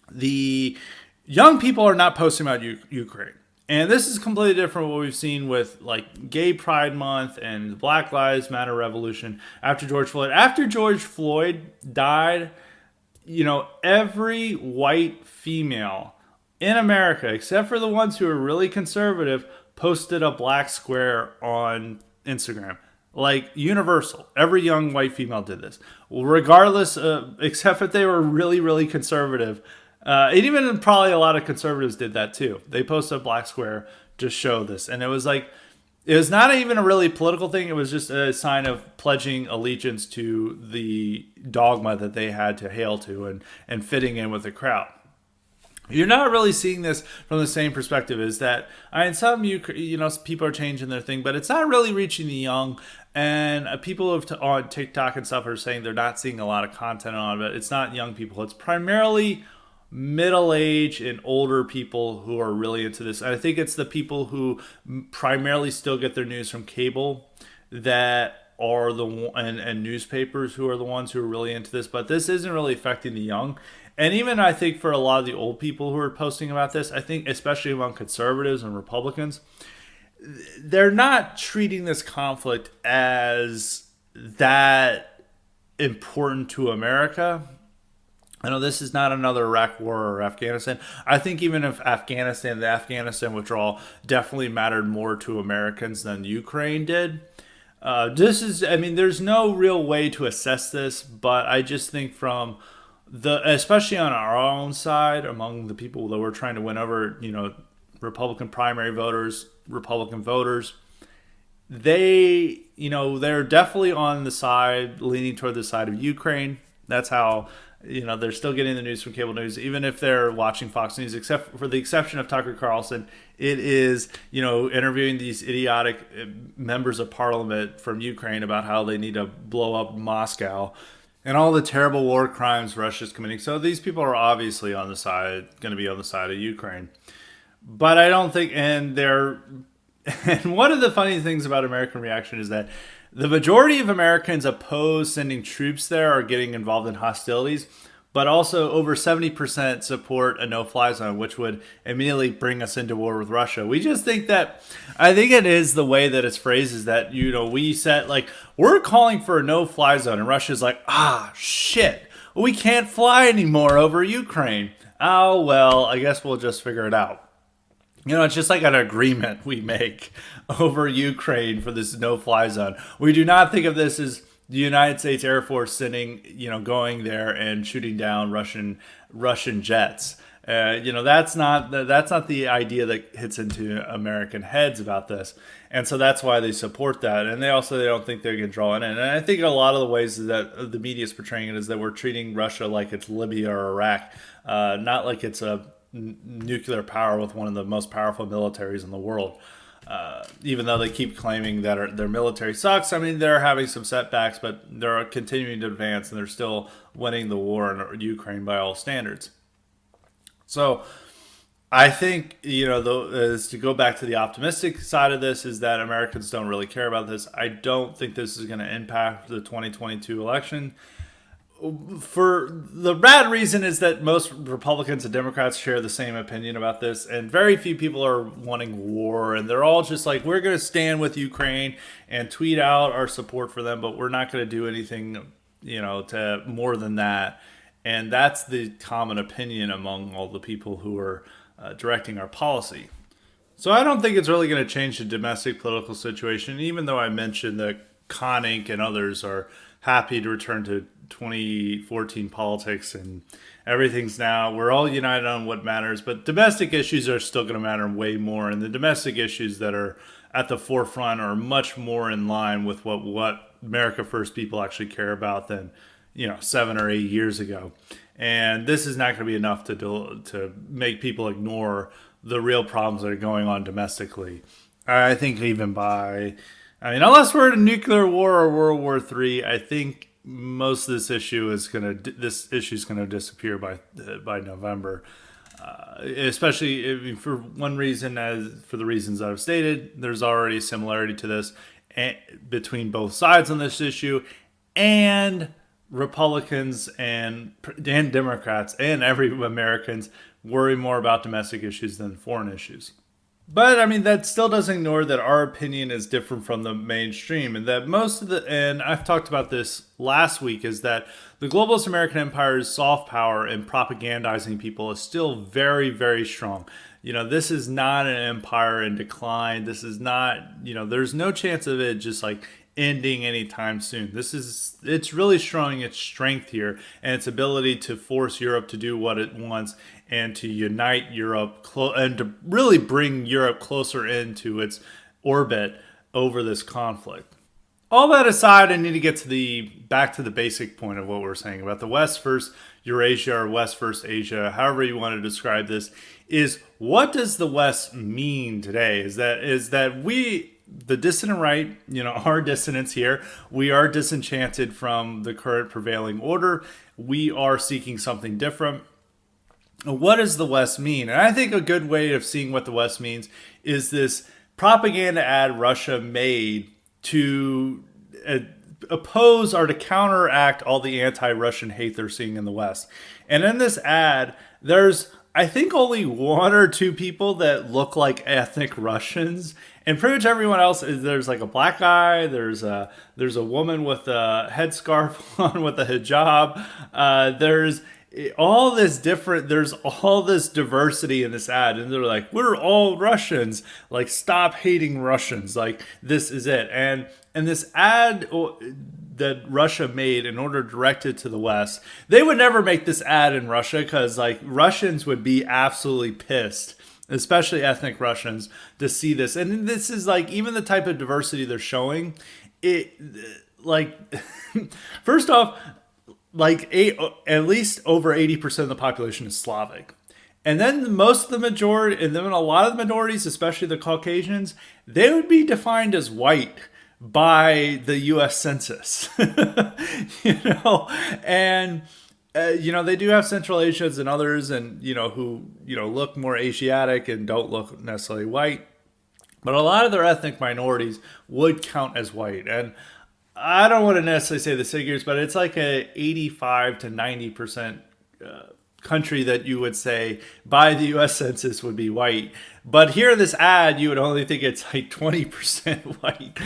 the young people are not posting about Ukraine. And this is completely different from what we've seen with, like, Gay Pride Month and the Black Lives Matter revolution after George Floyd. After George Floyd died, every white female in America, except for the ones who are really conservative, posted a black square on Instagram. like universal. Every young white female did this, regardless, except if they were really, really conservative. And even probably a lot of conservatives did that too. They posted a black square to show this, and it was like it was not even a really political thing. It was just a sign of pledging allegiance to the dogma that they had to hail to and fitting in with the crowd. You're not really seeing this from the same perspective. Is that some people are changing their thing, but it's not really reaching the young. And people on TikTok and stuff are saying they're not seeing a lot of content on it. It's not young people. It's primarily middle-aged and older people who are really into this. I think it's the people who primarily still get their news from cable that are and newspapers who are the ones who are really into this. But this isn't really affecting the young. And even I think for a lot of the old people who are posting about this, I think especially among conservatives and Republicans, they're not treating this conflict as that important to America. I know this is not another Iraq war or Afghanistan. I think even if the Afghanistan withdrawal definitely mattered more to Americans than Ukraine did. There's no real way to assess this, but I just think from especially on our own side, among the people that we're trying to win over, Republican primary voters, Republican voters, they're definitely on the side, leaning toward the side of Ukraine. That's how, they're still getting the news from cable news, even if they're watching Fox News, except for the exception of Tucker Carlson. It is, interviewing these idiotic members of parliament from Ukraine about how they need to blow up Moscow and all the terrible war crimes Russia's committing. So these people are obviously going to be on the side of Ukraine. But I don't think, and one of the funny things about American reaction is that the majority of Americans oppose sending troops there or getting involved in hostilities, but also over 70% support a no-fly zone, which would immediately bring us into war with Russia. We just think I think it is the way that it's phrased is that, we said, we're calling for a no-fly zone, and Russia's like, shit, we can't fly anymore over Ukraine. Oh, well, I guess we'll just figure it out. It's just like an agreement we make over Ukraine for this no-fly zone. We do not think of this as the United States Air Force going there and shooting down Russian jets. That's not the idea that hits into American heads about this. And so that's why they support that. And they don't think they can draw in. And I think a lot of the ways that the media is portraying it is that we're treating Russia like it's Libya or Iraq, not like it's a nuclear power with one of the most powerful militaries in the world. Even though they keep claiming that their military sucks, they're having some setbacks, but they're continuing to advance and they're still winning the war in Ukraine by all standards. So I think, is to go back to the optimistic side of this is that Americans don't really care about this. I don't think this is going to impact the 2022 election. For the bad reason is that most Republicans and Democrats share the same opinion about this, and very few people are wanting war, and they're all just like, we're going to stand with Ukraine and tweet out our support for them, but we're not going to do anything, to more than that. And that's the common opinion among all the people who are directing our policy. So I don't think it's really going to change the domestic political situation, even though I mentioned that Con Inc. and others are happy to return to 2014 politics and we're all united on what matters, but domestic issues are still going to matter way more, and the domestic issues that are at the forefront are much more in line with what America First people actually care about than 7 or 8 years ago. And this is not going to be enough to make people ignore the real problems that are going on domestically. I think even unless we're in a nuclear war or World War III, I think most of this issue is going to disappear by November. Especially for one reason, for the reasons I've stated, there's already a similarity to this between both sides on this issue, and Republicans and Democrats and every Americans worry more about domestic issues than foreign issues. But that still doesn't ignore that our opinion is different from the mainstream, and that and I've talked about this last week, is that the globalist American empire's soft power in propagandizing people is still very, very strong. This is not an empire in decline. This is not, there's no chance of it just ending anytime soon. It's really showing its strength here and its ability to force Europe to do what it wants and to unite Europe and to really bring Europe closer into its orbit over this conflict. All that aside, I need to get to the back to the basic point of what we're saying about the West versus Eurasia or West versus Asia, however you want to describe this, is what does the West mean today? Is that we, the dissident right, our dissonance here, we are disenchanted from the current prevailing order. We are seeking something different. What does the West mean? And I think a good way of seeing what the West means is this propaganda ad Russia made to oppose or to counteract all the anti-Russian hate they're seeing in the West. And in this ad, there's, I think, only one or two people that look like ethnic Russians, and pretty much everyone else is, there's like a black guy, there's a woman with a headscarf on with a hijab, there's all this diversity in this ad, and they're like, we're all Russians, like, stop hating Russians, like, this is it. And this ad that Russia made in order to direct it to the West, they would never make this ad in Russia because, like, Russians would be absolutely pissed, especially ethnic Russians, to see this. And this is like, even the type of diversity they're showing, it, like, first off, like at least over 80% of the population is Slavic. And then most of the majority, and then a lot of the minorities, especially the Caucasians, they would be defined as white by the U.S. Census. And they do have Central Asians and others, and who look more Asiatic and don't look necessarily white, but a lot of their ethnic minorities would count as white. And I don't want to necessarily say the figures, but it's like a 85 to 90% country that you would say by the U.S. Census would be white. But here in this ad, you would only think it's like 20% white.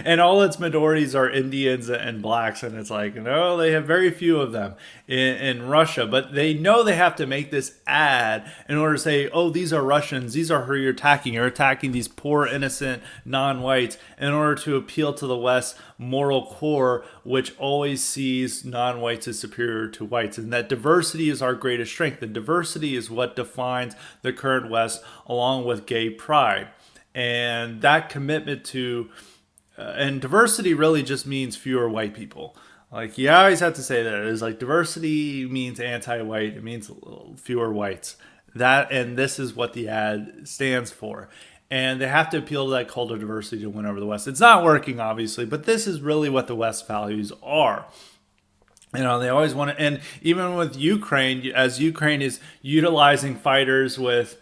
and all its minorities are Indians and blacks. And it's like, no, they have very few of them in Russia. But they know they have to make this ad in order to say, oh, these are Russians. These are who you're attacking. You're attacking these poor, innocent non-whites in order to appeal to the West's moral core, which always sees non-whites as superior to whites. And that diversity is our greatest strength. The diversity is what defines the current West, along with gay pride. And that commitment to, and diversity really just means fewer white people. Like, you always have to say that. It's like diversity means anti-white, it means fewer whites. And this is what the ad stands for. And they have to appeal to that cult of diversity to win over the West. It's not working, obviously, but this is really what the West values are. They always want to, and even with Ukraine, as Ukraine is utilizing fighters with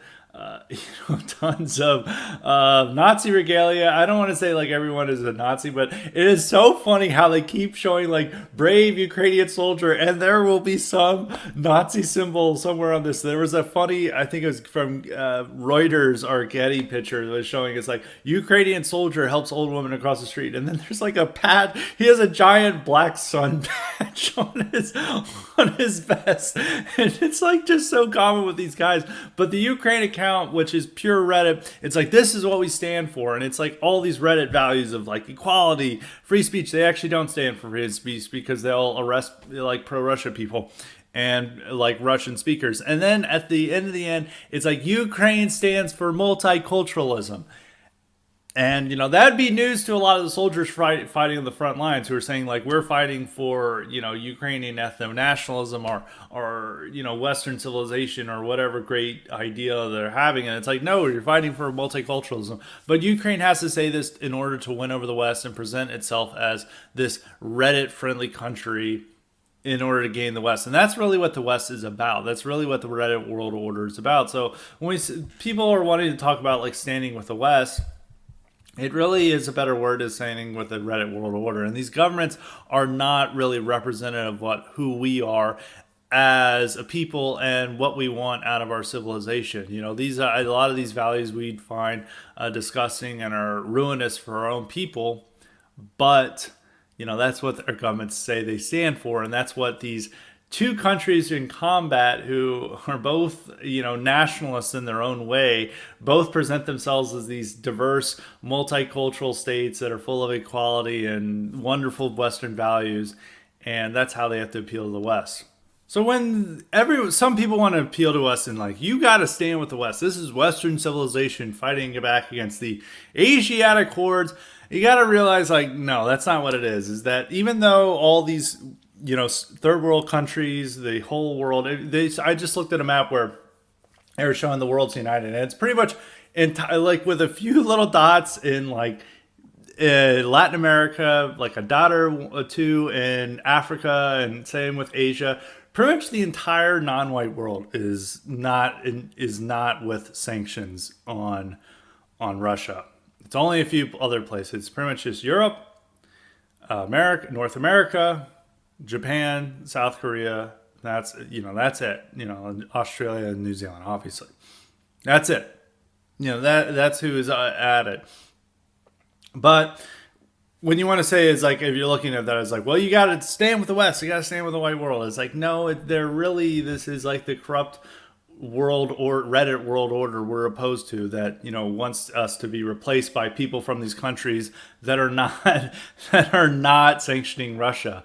tons of Nazi regalia. I don't want to say like everyone is a Nazi, but it is so funny how they keep showing like brave Ukrainian soldier, and there will be some Nazi symbol somewhere on this. There was a funny, I think it was from Reuters or Getty picture that was showing it's like Ukrainian soldier helps old woman across the street, and then there's like a pad. He has a giant black sun patch on his vest, and it's like just so common with these guys. But the Ukraine account, which is pure Reddit, it's like, this is what we stand for, and it's like all these Reddit values of like equality, free speech. They actually don't stand for free speech because they'll arrest like pro-Russia people and like Russian speakers. And then at the end, it's like Ukraine stands for multiculturalism. And, that'd be news to a lot of the soldiers fighting on the front lines who are saying, like, we're fighting for, Ukrainian ethno-nationalism or Western civilization or whatever great idea they're having. And it's like, no, you're fighting for multiculturalism. But Ukraine has to say this in order to win over the West and present itself as this Reddit-friendly country in order to gain the West. And that's really what the West is about. That's really what the Reddit world order is about. So when people are wanting to talk about, like, standing with the West, it really is a better word as saying with the Reddit world order. And these governments are not really representative of who we are as a people and what we want out of our civilization. These are a lot of these values we'd find disgusting and are ruinous for our own people. But, that's what our governments say they stand for. And that's what these two countries in combat who are both, nationalists in their own way, both present themselves as these diverse, multicultural states that are full of equality and wonderful Western values, and that's how they have to appeal to the West. So when some people want to appeal to us and like, you got to stand with the West. This is Western civilization fighting back against the Asiatic hordes. You got to realize, like, no, that's not what it is. Is that even though all these, third world countries, the whole world, I just looked at a map where they were showing the world's united, and it's pretty much like with a few little dots in like Latin America, like a dot or two in Africa, and same with Asia. Pretty much the entire non-white world is not with sanctions on Russia. It's only a few other places. It's pretty much just Europe, America, North America, Japan, South Korea. That's it. Australia and New Zealand, obviously. That's it. That's who is at it. But when you want to say, is like, if you're looking at that, it's like, well, you got to stand with the West, you got to stand with the white world. It's like, no, this is like the corrupt world or Reddit world order we're opposed to, that wants us to be replaced by people from these countries that are not that are not sanctioning Russia.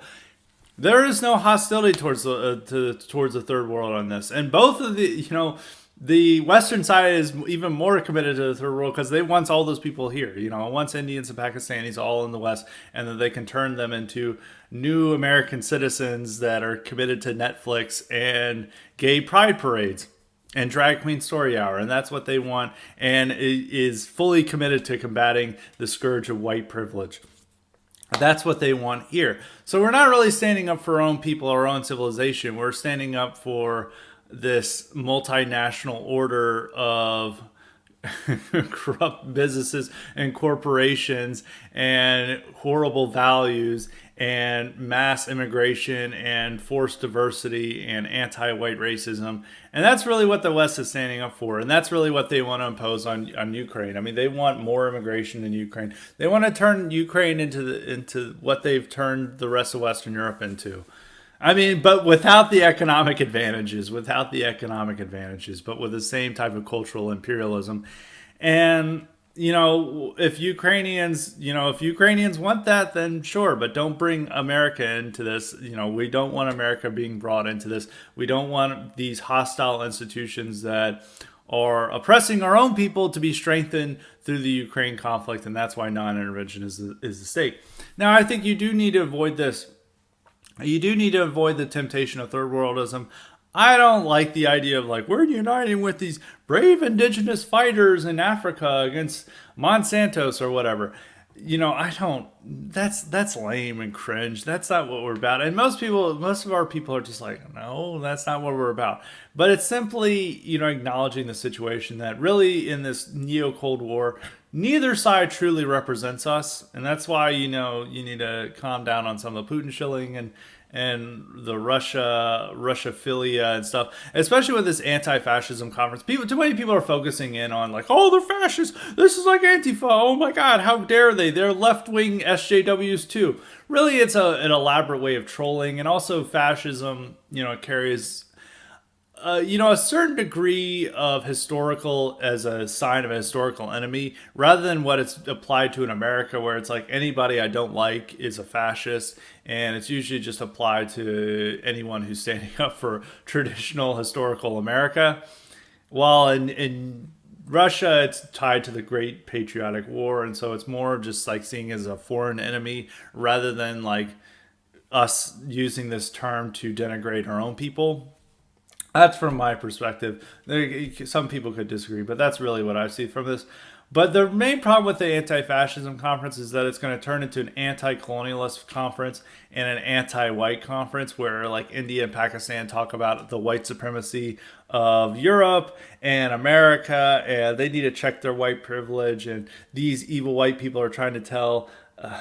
There is no hostility towards the third world on this, and both of the Western side is even more committed to the third world because they want all those people here. Once Indians and Pakistanis all in the West, and then they can turn them into new American citizens that are committed to Netflix and gay pride parades and drag queen story hour, and that's what they want, and is fully committed to combating the scourge of white privilege. That's what they want here. So we're not really standing up for our own people, our own civilization. We're standing up for this multinational order of corrupt businesses and corporations and horrible values and mass immigration and forced diversity and anti-white racism. And that's really what the West is standing up for. And that's really what they want to impose on Ukraine. I mean, they want more immigration in Ukraine. They want to turn Ukraine into what they've turned the rest of Western Europe into. I mean, but without the economic advantages, but with the same type of cultural imperialism. And, if Ukrainians want that, then sure, but don't bring America into this. We don't want America being brought into this. We don't want these hostile institutions that are oppressing our own people to be strengthened through the Ukraine conflict. And that's why non-intervention is the stake. Now, I think you do need to avoid this. You do need to avoid the temptation of third worldism. I don't like the idea of like, we're uniting with these brave indigenous fighters in Africa against Monsantos or whatever. I don't. That's lame and cringe. That's not what we're about. And most of our people are just like, no, that's not what we're about. But it's simply, acknowledging the situation that really in this neo-Cold War, neither side truly represents us, and that's why you need to calm down on some of the Putin shilling and the Russia-philia and stuff, especially with this anti-fascism conference. Too many people are focusing in on like, oh, they're fascists. This is like Antifa. Oh my God, how dare they? They're left-wing SJWs too. Really, it's an elaborate way of trolling, and also fascism, carries a certain degree of historical as a sign of a historical enemy, rather than what it's applied to in America, where it's like anybody I don't like is a fascist, and it's usually just applied to anyone who's standing up for traditional historical America. While in Russia, it's tied to the Great Patriotic War, and so it's more just like seeing as a foreign enemy rather than like us using this term to denigrate our own people. That's from my perspective. Some people could disagree, but that's really what I see from this. But the main problem with the anti-fascism conference is that it's going to turn into an anti-colonialist conference and an anti-white conference, where like India and Pakistan talk about the white supremacy of Europe and America, and they need to check their white privilege, and these evil white people are trying to tell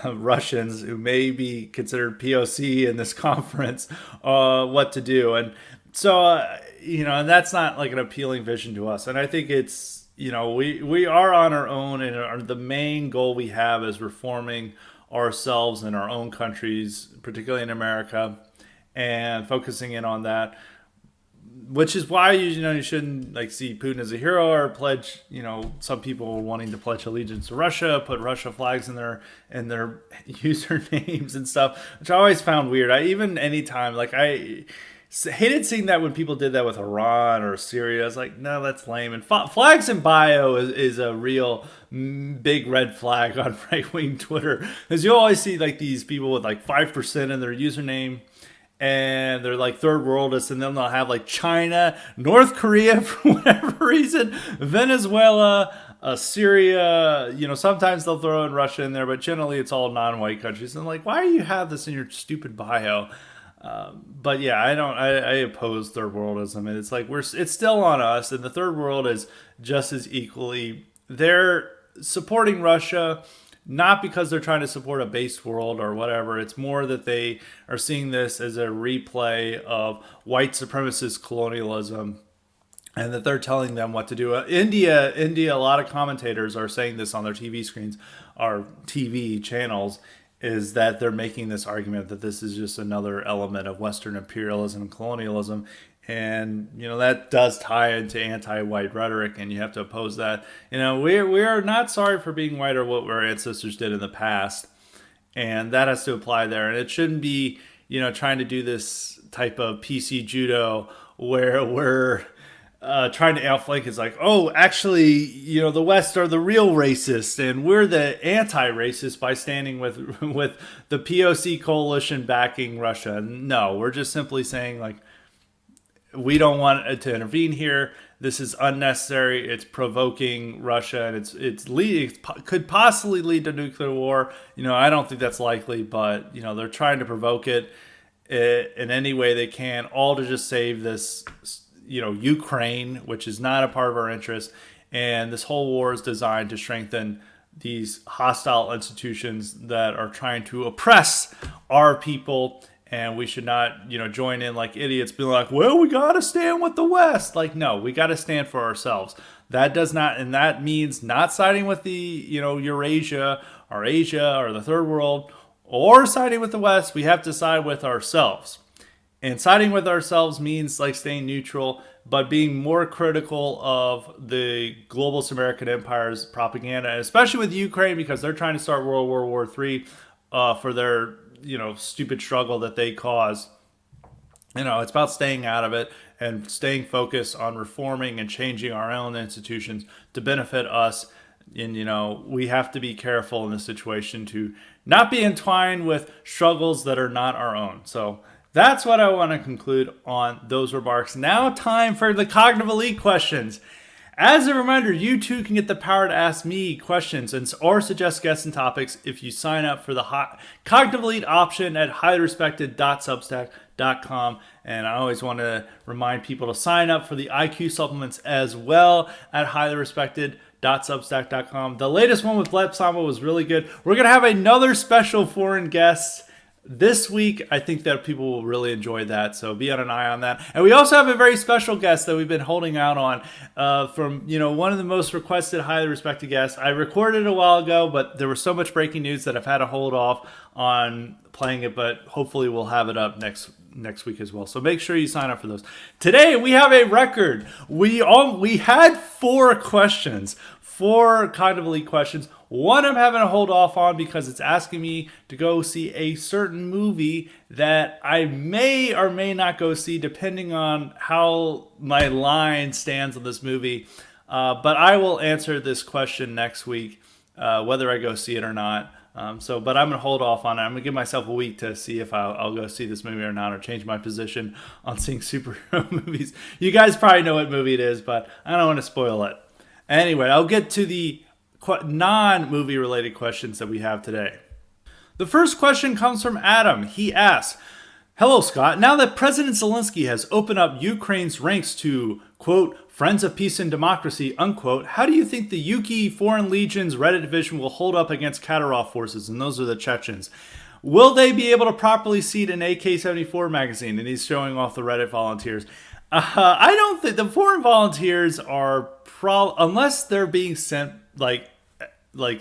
Russians, who may be considered POC in this conference, what to do. And so, and that's not like an appealing vision to us. And I think it's, we are on our own, and the main goal we have is reforming ourselves in our own countries, particularly in America, and focusing in on that, which is why you shouldn't like see Putin as a hero or pledge, some people wanting to pledge allegiance to Russia, put Russia flags in their usernames and stuff, which I always found weird. I even anytime like I hated seeing that when people did that with Iran or Syria. I was like, no, that's lame. And flags in bio is a real big red flag on right wing Twitter, because you always see like these people with like 5% in their username, and they're like third worldists, and then they'll have like China, North Korea for whatever reason, Venezuela, Syria. Sometimes they'll throw in Russia in there, but generally it's all non-white countries. And like, why do you have this in your stupid bio? But yeah, I oppose third worldism, and it's like it's still on us, and the third world is just as equally, they're supporting Russia, not because they're trying to support a based world or whatever. It's more that they are seeing this as a replay of white supremacist colonialism, and that they're telling them what to do. India, a lot of commentators are saying this on their TV screens, our TV channels, is that they're making this argument that this is just another element of Western imperialism and colonialism. And, that does tie into anti-white rhetoric, and you have to oppose that. We are not sorry for being white or what our ancestors did in the past. And that has to apply there. And it shouldn't be, trying to do this type of PC judo where we're trying to outflank. Is like, oh, actually, the West are the real racists, and we're the anti-racist by standing with the POC coalition backing Russia. No, we're just simply saying like, we don't want to intervene here. This is unnecessary. It's provoking Russia, and it could possibly lead to nuclear war. I don't think that's likely, but they're trying to provoke it in any way they can, all to just save this, Ukraine, which is not a part of our interest. And this whole war is designed to strengthen these hostile institutions that are trying to oppress our people. And we should not, join in like idiots, being like, well, we got to stand with the West. Like, no, we got to stand for ourselves. That does not, and that means not siding with the, Eurasia or Asia or the third world, or siding with the West. We have to side with ourselves. And siding with ourselves means like staying neutral, but being more critical of the globalist American empire's propaganda, especially with Ukraine, because they're trying to start World War III for their stupid struggle that they cause. It's about staying out of it and staying focused on reforming and changing our own institutions to benefit us. And we have to be careful in this situation to not be entwined with struggles that are not our own. So that's what I want to conclude on those remarks. Now time for the Cognitive Elite questions. As a reminder, you too can get the power to ask me questions or suggest guests and topics if you sign up for the Cognitive Elite option at highlyrespected.substack.com. And I always want to remind people to sign up for the IQ supplements as well at highlyrespected.substack.com. The latest one with Bleb Samba was really good. We're going to have another special foreign guest this week. I think that people will really enjoy that, so be on an eye on that. And we also have a very special guest that we've been holding out on from one of the most requested, highly respected guests. I recorded it a while ago, but there was so much breaking news that I've had to hold off on playing it, but hopefully we'll have it up next week as well. So make sure you sign up for those. Today we have a record. We had 4 questions, 4 Cognitive Elite questions. One I'm having to hold off on because it's asking me to go see a certain movie that I may or may not go see depending on how my line stands on this movie. But I will answer this question next week, whether I go see it or not. But I'm going to hold off on it. I'm going to give myself a week to see if I'll go see this movie or not, or change my position on seeing superhero movies. You guys probably know what movie it is, but I don't want to spoil it. Anyway, I'll get to the non-movie related questions that we have today. The first question comes from Adam. He asks, hello, Scott. Now that President Zelensky has opened up Ukraine's ranks to, quote, friends of peace and democracy, unquote, how do you think the Yuki Foreign Legion's Reddit division will hold up against Kadyrov forces? And those are the Chechens. Will they be able to properly seat an AK-74 magazine? And he's showing off the Reddit volunteers. I don't think the foreign volunteers are unless they're being sent like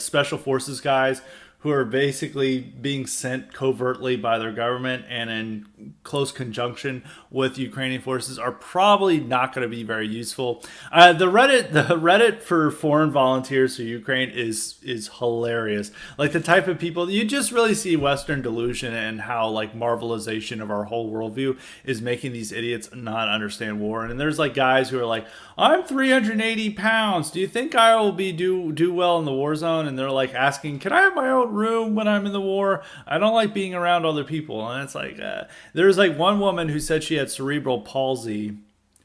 special forces guys who are basically being sent covertly by their government and in close conjunction with Ukrainian forces are probably not going to be very useful. The Reddit for foreign volunteers to Ukraine is hilarious. Like the type of people you just really see Western delusion and how like marvelization of our whole worldview is making these idiots not understand war. And there's like guys who are like, I'm 380 pounds. Do you think I will be do well in the war zone? And they're like asking, can I have my own room when I'm in the war? I don't like being around other people. And it's like, there's like one woman who said she had cerebral palsy.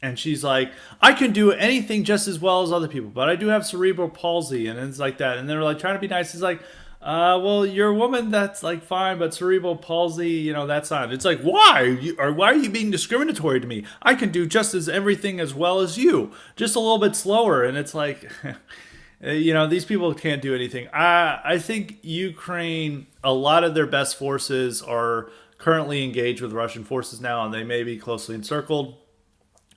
And she's like, I can do anything just as well as other people, but I do have cerebral palsy. And it's like that. And they're like trying to be nice. It's like, well, you're a woman, that's like fine, but cerebral palsy, that's not. It's like, why? Why are you being discriminatory to me? I can do just as everything as well as you, just a little bit slower. And it's like, these people can't do anything. I think Ukraine, a lot of their best forces are currently engaged with Russian forces now, and they may be closely encircled.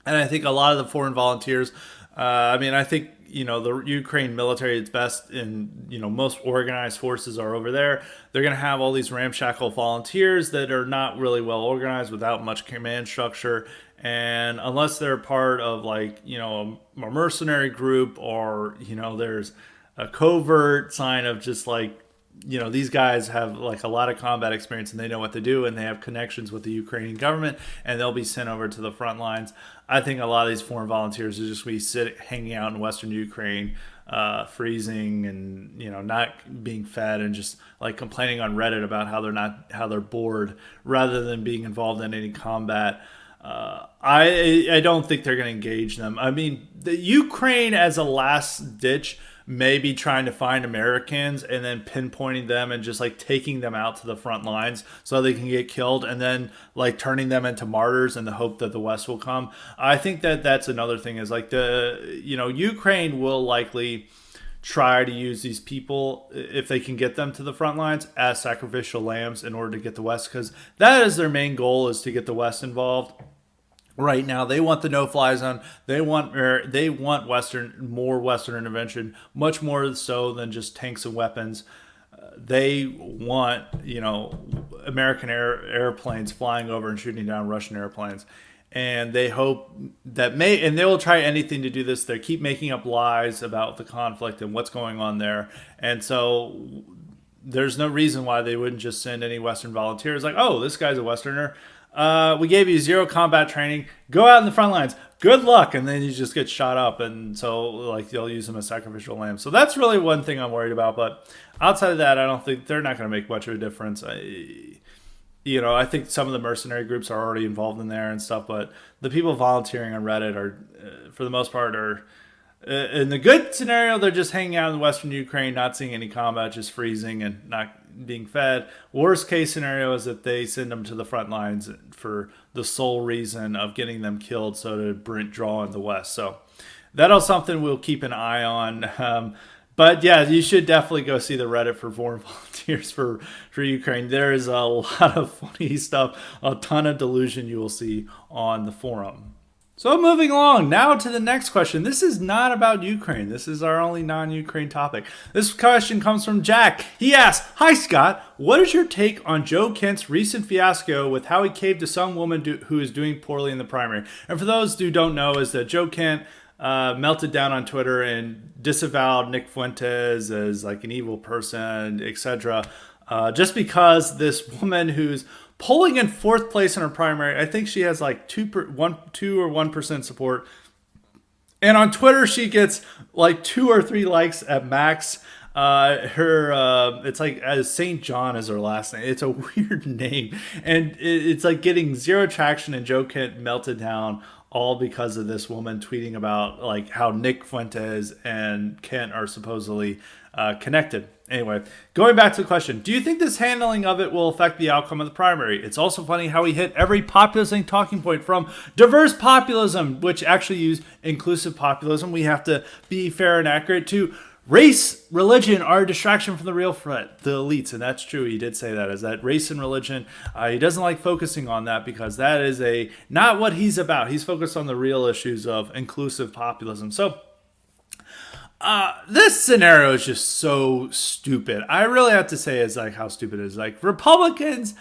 And I think a lot of the foreign volunteers, I think, the Ukraine military is best in, most organized forces are over there. They're going to have all these ramshackle volunteers that are not really well organized without much command structure. And unless they're part of like, a mercenary group or, there's a covert sign of just like, these guys have like a lot of combat experience and they know what to do and they have connections with the Ukrainian government and they'll be sent over to the front lines. I think a lot of these foreign volunteers are just hanging out in Western Ukraine, freezing and, not being fed and just like complaining on Reddit about how they're bored rather than being involved in any combat. I don't think they're going to engage them. I mean, the Ukraine as a last ditch maybe trying to find Americans and then pinpointing them and just like taking them out to the front lines so they can get killed and then like turning them into martyrs in the hope that the West will come. I think that that's another thing is like Ukraine will likely try to use these people if they can get them to the front lines as sacrificial lambs in order to get the West, because that is their main goal, is to get the West involved. Right now, they want the no-fly zone. They want more Western intervention, much more so than just tanks and weapons. They want, American airplanes flying over and shooting down Russian airplanes, and they hope that and they will try anything to do this. They keep making up lies about the conflict and what's going on there, and so there's no reason why they wouldn't just send any Western volunteers. Like, oh, this guy's a Westerner. We gave you 0 combat training. Go out in the front lines. Good luck. And then you just get shot up. And so, like, they'll use them as sacrificial lambs. So that's really one thing I'm worried about. But outside of that, I don't think they're not going to make much of a difference. I think some of the mercenary groups are already involved in there and stuff. But the people volunteering on Reddit are, for the most part, in the good scenario, they're just hanging out in Western Ukraine, not seeing any combat, just freezing and not being fed. Worst case scenario is that they send them to the front lines for the sole reason of getting them killed, so to draw in the West. So that'll something we'll keep an eye on. But yeah, you should definitely go see the Reddit for foreign volunteers for Ukraine. There is a lot of funny stuff, a ton of delusion you will see on the forum. So moving along now to the next question. This is not about Ukraine. This is our only non-Ukraine topic. This question comes from Jack. He asks, "Hi Scott, what is your take on Joe Kent's recent fiasco with how he caved to some woman who is doing poorly in the primary?" And for those who don't know, is that Joe Kent melted down on Twitter and disavowed Nick Fuentes as like an evil person, etc. Just because this woman who's polling in 4th place in her primary, I think she has like 2 or 1% support. And on Twitter, she gets like 2 or 3 likes at max. It's like as St. John is her last name. It's a weird name. And it's like getting 0 traction, and Joe Kent melted down all because of this woman tweeting about like how Nick Fuentes and Kent are supposedly connected. Anyway, going back to the question, do you think this handling of it will affect the outcome of the primary? It's also funny how he hit every populist talking point, from diverse populism, which actually use inclusive populism, we have to be fair and accurate, to race, religion are a distraction from the real threat, the elites. And that's true. He did say that, is that race and religion, he doesn't like focusing on that because that is not what he's about. He's focused on the real issues of inclusive populism. So This scenario is just so stupid. I really have to say is like how stupid it is. Like Republicans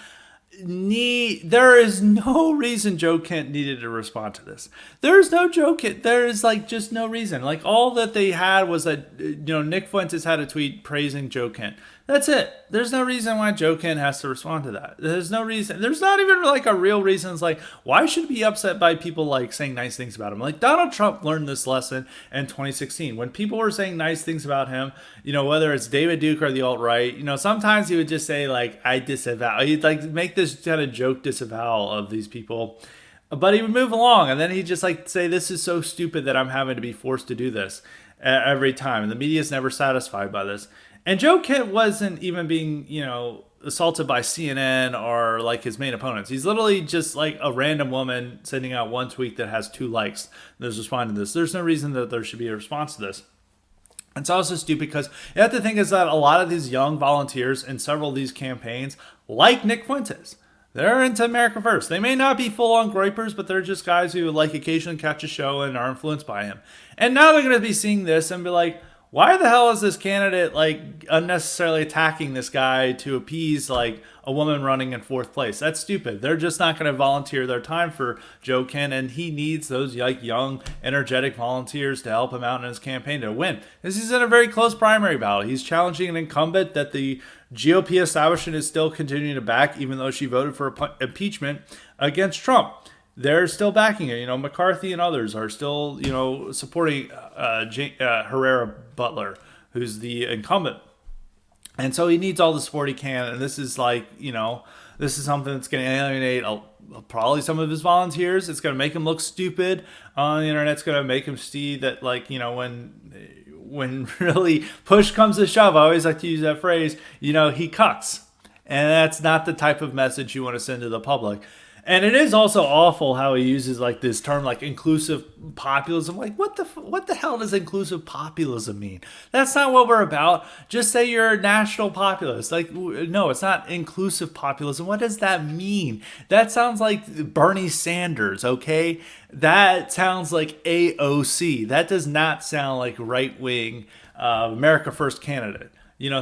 there is no reason Joe Kent needed to respond to this. There is no Joe Kent. There is like just no reason. Like all that they had was that Nick Fuentes had a tweet praising Joe Kent. That's it. There's no reason why Joe Kent has to respond to that. There's no reason. There's not even like a real reason. It's like, why should he be upset by people like saying nice things about him? Like Donald Trump learned this lesson in 2016 when people were saying nice things about him. Whether it's David Duke or the alt-right. Sometimes he would just say like, I disavow. He'd like make this kind of joke disavowal of these people. But he would move along, and then he'd just like say, "This is so stupid that I'm having to be forced to do this every time." And the media is never satisfied by this. And Joe Kent wasn't even being, assaulted by CNN or like his main opponents. He's literally just like a random woman sending out one tweet that has 2 likes. There's responding to this. There's no reason that there should be a response to this. It's also stupid because you have to think is that a lot of these young volunteers in several of these campaigns, like Nick Fuentes, they're into America First. They may not be full-on gripers, but they're just guys who like occasionally catch a show and are influenced by him. And now they're going to be seeing this and be like, why the hell is this candidate like unnecessarily attacking this guy to appease like a woman running in 4th place? That's stupid. They're just not going to volunteer their time for Joe Kent, and he needs those like young, energetic volunteers to help him out in his campaign to win. This is in a very close primary battle. He's challenging an incumbent that the GOP establishment is still continuing to back, even though she voted for impeachment against Trump. They're still backing it. McCarthy and others are still, supporting Herrera Butler, who's the incumbent. And so he needs all the support he can. And this is like, this is something that's going to alienate probably some of his volunteers. It's going to make him look stupid on the internet. It's going to make him see that, like, when really push comes to shove, I always like to use that phrase, he cucks. And that's not the type of message you want to send to the public. And it is also awful how he uses like this term like inclusive populism. Like what the hell does inclusive populism mean? That's not what we're about. Just say you're a national populist. Like no, it's not inclusive populism. What does that mean? That sounds like Bernie Sanders, okay? That sounds like AOC. That does not sound like right-wing America First candidate.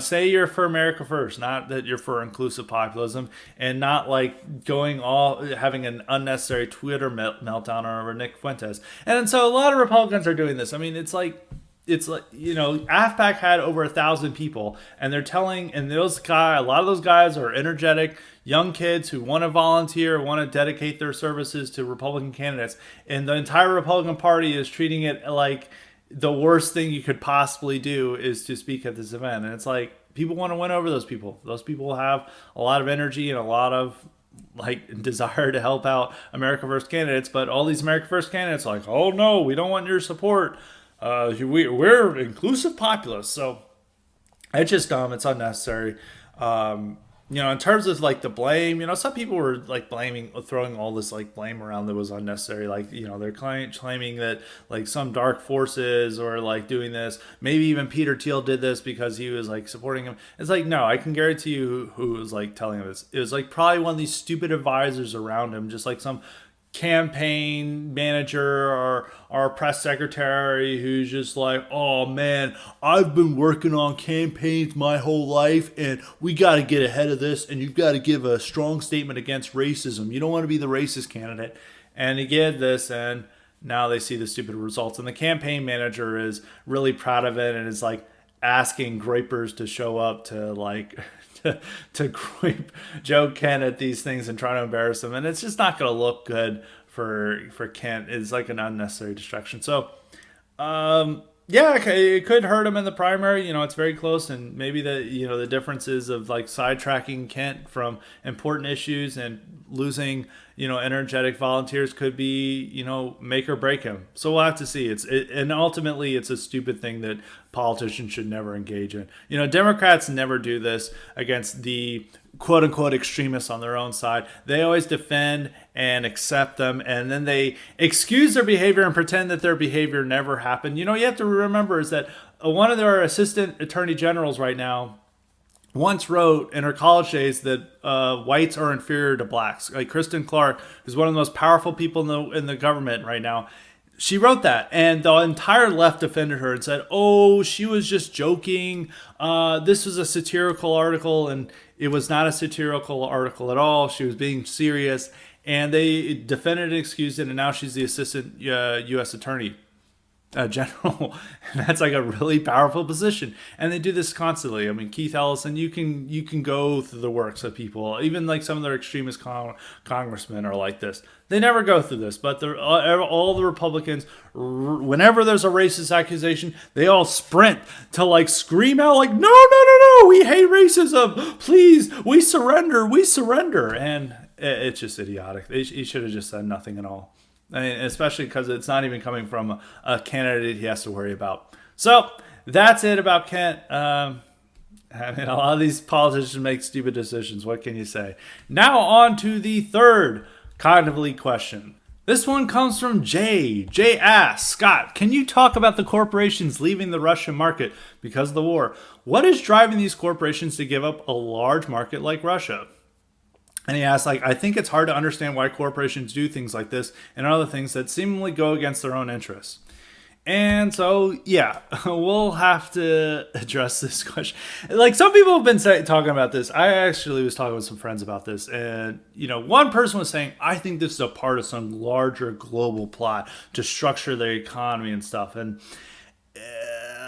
Say you're for America First, not that you're for inclusive populism, and not like having an unnecessary Twitter meltdown over Nick Fuentes. And so a lot of Republicans are doing this. I mean, it's like AFPAC had over 1,000 people, and they're telling, and a lot of those guys are energetic young kids who want to volunteer, want to dedicate their services to Republican candidates, and the entire Republican Party is treating it like the worst thing you could possibly do is to speak at this event. And it's like, people want to win over those people. Those people have a lot of energy and a lot of like desire to help out America First candidates. But all these America First candidates are like, oh no, we don't want your support. We're inclusive populists. So it's just dumb. It's unnecessary. In terms of like the blame, some people were like throwing all this like blame around that was unnecessary. Like, they're claiming that like some dark forces or like doing this. Maybe even Peter Thiel did this because he was like supporting him. It's like, no, I can guarantee you who was like telling him this. It was like probably one of these stupid advisors around him, just like some campaign manager or our press secretary who's just like, oh man, I've been working on campaigns my whole life and we got to get ahead of this, and you've got to give a strong statement against racism. You don't want to be the racist candidate. And he did this, and now they see the stupid results. And the campaign manager is really proud of it and is like asking gripers to show up to like to gripe Joe Kent at these things and try to embarrass him, and it's just not going to look good for Kent. It's like an unnecessary distraction. So, it could hurt him in the primary. It's very close, and maybe the differences of like sidetracking Kent from important issues and losing energetic volunteers could be make or break him. So we'll have to see. And ultimately it's a stupid thing that politicians should never engage in. Democrats never do this against the quote unquote extremists on their own side. They always defend and accept them, and then they excuse their behavior and pretend that their behavior never happened. You have to remember is that one of their assistant attorney generals right now once wrote in her college days that whites are inferior to blacks. Like Kristen Clark, who's one of the most powerful people in the government right now, She wrote that, and the entire left defended her and said, "Oh, she was just joking. This was a satirical article, and it was not a satirical article at all. She was being serious." And they defended and excused it, and now she's the assistant U.S. attorney general, and that's like a really powerful position. And they do this constantly. I mean, Keith Ellison, you can go through the works of people, even like some of their extremist congressmen are like this. They never go through this, but all the Republicans, whenever there's a racist accusation, they all sprint to like scream out like, no, no, no, no, we hate racism, please, we surrender. And it's just idiotic. He should have just said nothing at all. I mean, especially because it's not even coming from a candidate he has to worry about. So that's it about Kent. I mean, a lot of these politicians make stupid decisions. What can you say? Now on to the third cognitively question. This one comes from Jay. Jay asks, Scott, can you talk about the corporations leaving the Russian market because of the war? What is driving these corporations to give up a large market like Russia? And he asks, I think it's hard to understand why corporations do things like this and other things that seemingly go against their own interests. And so, yeah, we'll have to address this question. Like, some people have been talking about this. I actually was talking with some friends about this. And, one person was saying, I think this is a part of some larger global plot to structure the economy and stuff. And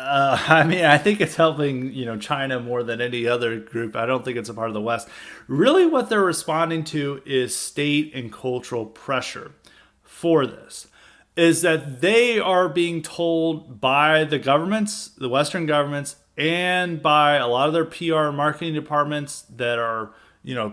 I think it's helping, China more than any other group. I don't think it's a part of the West. Really, what they're responding to is state and cultural pressure for this. Is that they are being told by the governments, the Western governments, and by a lot of their PR and marketing departments that are,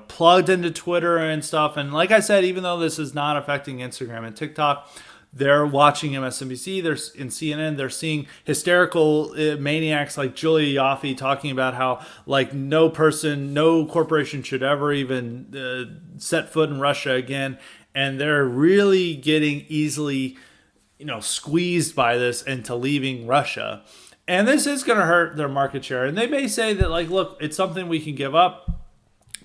plugged into Twitter and stuff. And like I said, even though this is not affecting Instagram and TikTok, they're watching MSNBC, they're in CNN, they're seeing hysterical maniacs like Julia Yaffe talking about how no corporation should ever even set foot in Russia again. And they're really getting easily, squeezed by this into leaving Russia. And this is going to hurt their market share. And they may say that look, it's something we can give up,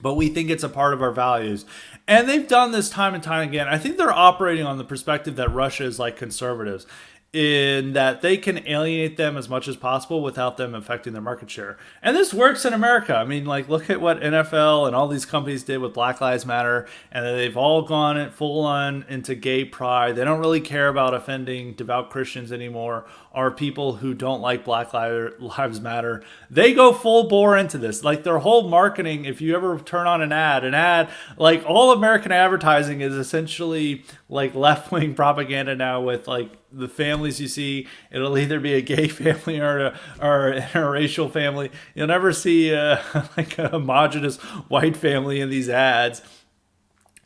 but we think it's a part of our values. And they've done this time and time again. I think they're operating on the perspective that Russia is like conservatives, in that they can alienate them as much as possible without them affecting their market share. And this works in America. I mean, look at what NFL and all these companies did with Black Lives Matter, and they've all gone full on into gay pride. They don't really care about offending devout Christians anymore, or people who don't like Black Lives Matter. They go full bore into this. Their whole marketing, if you ever turn on an ad, all American advertising is essentially left-wing propaganda now with the families you see. It'll either be a gay family or a interracial family. You'll never see a homogenous white family in these ads.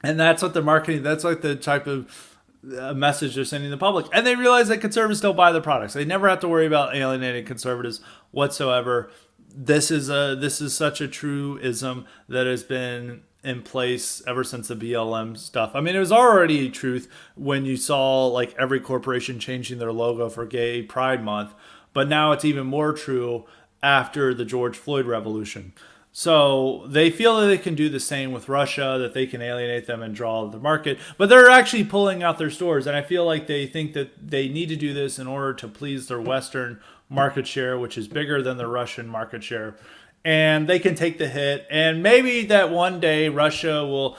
And that's what they're marketing. That's the type of message they're sending the public. And they realize that conservatives don't buy their products. They never have to worry about alienating conservatives whatsoever. This is such a truism that has been in place ever since the BLM stuff. I mean, it was already truth when you saw every corporation changing their logo for Gay Pride Month, but now it's even more true after the George Floyd revolution. So they feel that they can do the same with Russia, that they can alienate them and draw the market, but they're actually pulling out their stores. And I feel like they think that they need to do this in order to please their Western market share, which is bigger than the Russian market share. And they can take the hit. And maybe that one day Russia will,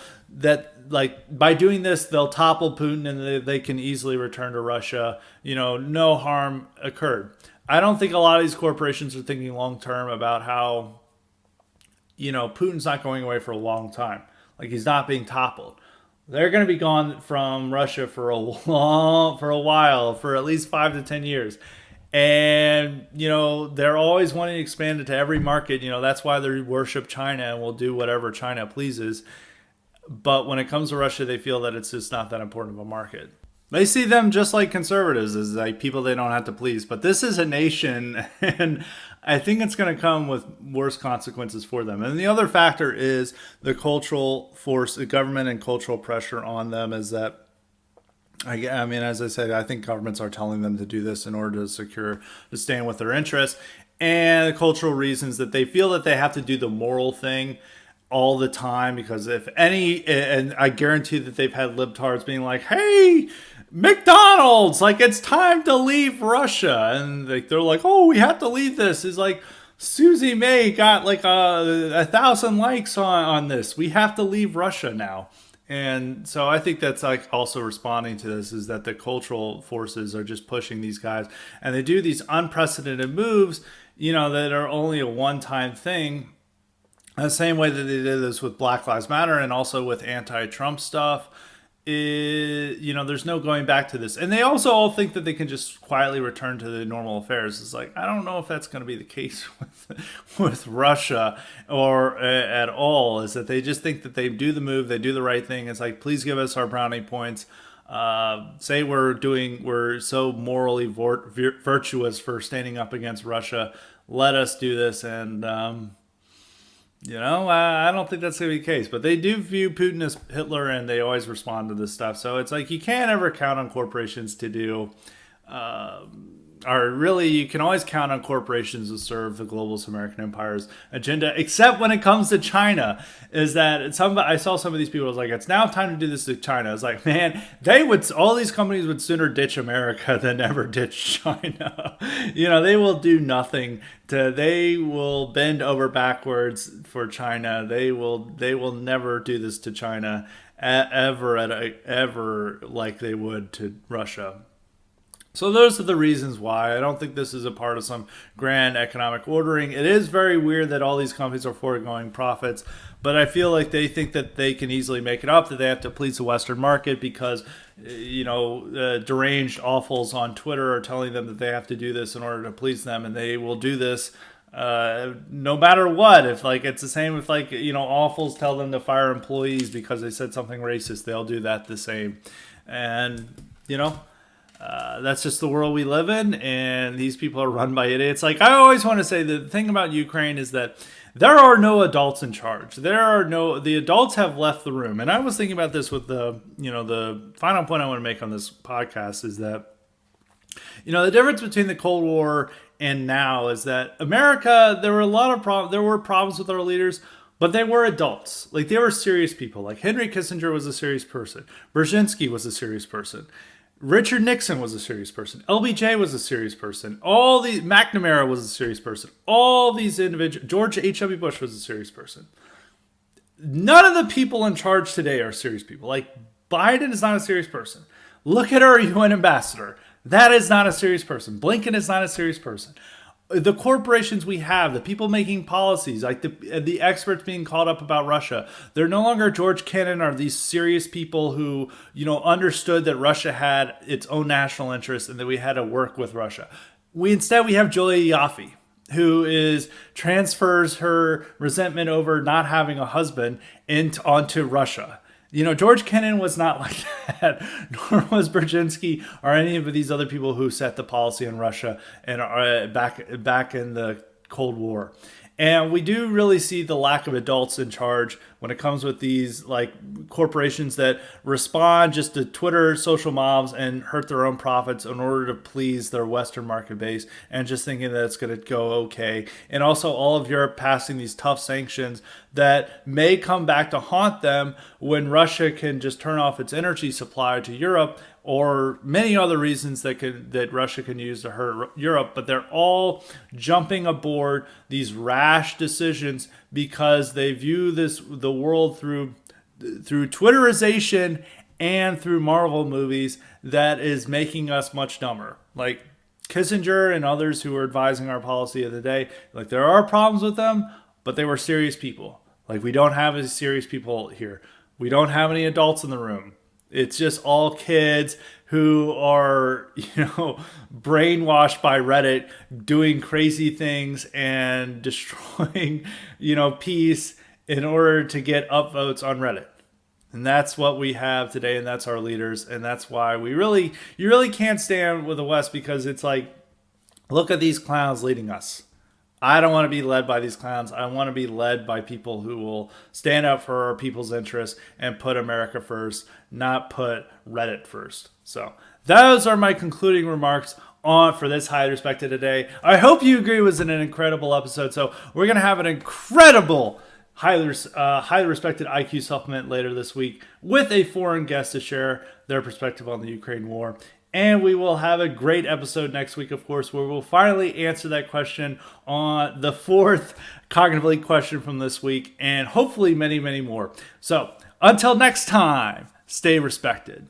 by doing this, they'll topple Putin and they can easily return to Russia. No harm occurred. I don't think a lot of these corporations are thinking long term about how, Putin's not going away for a long time. He's not being toppled. They're going to be gone from Russia for a while, for at least 5 to 10 years. And, they're always wanting to expand it to every market. That's why they worship China and will do whatever China pleases. But when it comes to Russia, they feel that it's just not that important of a market. They see them just like conservatives as people they don't have to please. But this is a nation, and I think it's going to come with worse consequences for them. And the other factor is the cultural force, the government and cultural pressure on them is that, I mean, as I said, I think governments are telling them to do this in order to stand with their interests, and the cultural reasons that they feel that they have to do the moral thing all the time, because and I guarantee that they've had libtards being like, hey, McDonald's, like, it's time to leave Russia. And like, they're like, oh, we have to leave this. It's like, Susie May got like 1,000 likes on this. We have to leave Russia now. And so I think that's like also responding to this is that the cultural forces are just pushing these guys, and they do these unprecedented moves, that are only a one-time thing. The same way that they did this with Black Lives Matter and also with anti-Trump stuff. There's no going back to this. And they also all think that they can just quietly return to the normal affairs. It's like, I don't know if that's going to be the case with Russia or at all, is that they just think that they do the move, they do the right thing. It's like, please give us our brownie points. Say we're so morally virtuous for standing up against Russia. Let us do this. And, I don't think that's going to be the case, but they do view Putin as Hitler, and they always respond to this stuff. So it's like you can't ever count on corporations to do, or really you can always count on corporations to serve the globalist American empire's agenda, except when it comes to China. Is that I saw some of these people was like, it's now time to do this to China. It's like, man, all these companies would sooner ditch America than ever ditch China. They will do nothing they will bend over backwards for China. They will never do this to China ever like they would to Russia. So those are the reasons why. I don't think this is a part of some grand economic ordering. It is very weird that all these companies are foregoing profits, but I feel like they think that they can easily make it up, that they have to please the Western market because, deranged awfuls on Twitter are telling them that they have to do this in order to please them, and they will do this no matter what. If it's the same if awfuls tell them to fire employees because they said something racist, they'll do that the same. And, that's just the world we live in, and these people are run by idiots. Like, I always want to say, the thing about Ukraine is that there are no adults in charge. The adults have left the room. And I was thinking about this with the final point I want to make on this podcast is that, the difference between the Cold War and now is that America, there were problems with our leaders, but they were adults. Like, they were serious people. Like, Henry Kissinger was a serious person. Brzezinski was a serious person. Richard Nixon was a serious person. LBJ was a serious person. McNamara was a serious person. All these individuals, George H.W. Bush was a serious person. None of the people in charge today are serious people. Like, Biden is not a serious person. Look at our UN ambassador. That is not a serious person. Blinken is not a serious person. The corporations we have, the people making policies, like the experts being called up about Russia, they're no longer George Kennan or these serious people who, understood that Russia had its own national interests and that we had to work with Russia. Instead we have Julia Yaffe, who transfers her resentment over not having a husband onto Russia. George Kennan was not like that, nor was Brzezinski or any of these other people who set the policy in Russia and back in the Cold War. And we do really see the lack of adults in charge when it comes with these corporations that respond just to Twitter social mobs and hurt their own profits in order to please their Western market base and just thinking that it's going to go okay. And also all of Europe passing these tough sanctions that may come back to haunt them when Russia can just turn off its energy supply to Europe, or many other reasons that Russia can use to hurt Europe. But they're all jumping aboard these rash decisions because they view the world through Twitterization and through Marvel movies that is making us much dumber. Like Kissinger and others who were advising our policy of the day, there are problems with them, but they were serious people. We don't have any serious people here. We don't have any adults in the room. It's just all kids who are, brainwashed by Reddit, doing crazy things and destroying, peace in order to get upvotes on Reddit. And that's what we have today, and that's our leaders, and that's why you really can't stand with the West, because it's like, look at these clowns leading us. I don't want to be led by these clowns. I want to be led by people who will stand up for our people's interests and put America first, not put Reddit first. So those are my concluding remarks for this Highly Respected today. I hope you agree it was an incredible episode. So we're going to have an incredible highly respected IQ supplement later this week with a foreign guest to share their perspective on the Ukraine war. And we will have a great episode next week, of course, where we'll finally answer that question on the fourth Cognitive League question from this week, and hopefully many, many more. So until next time, stay respected.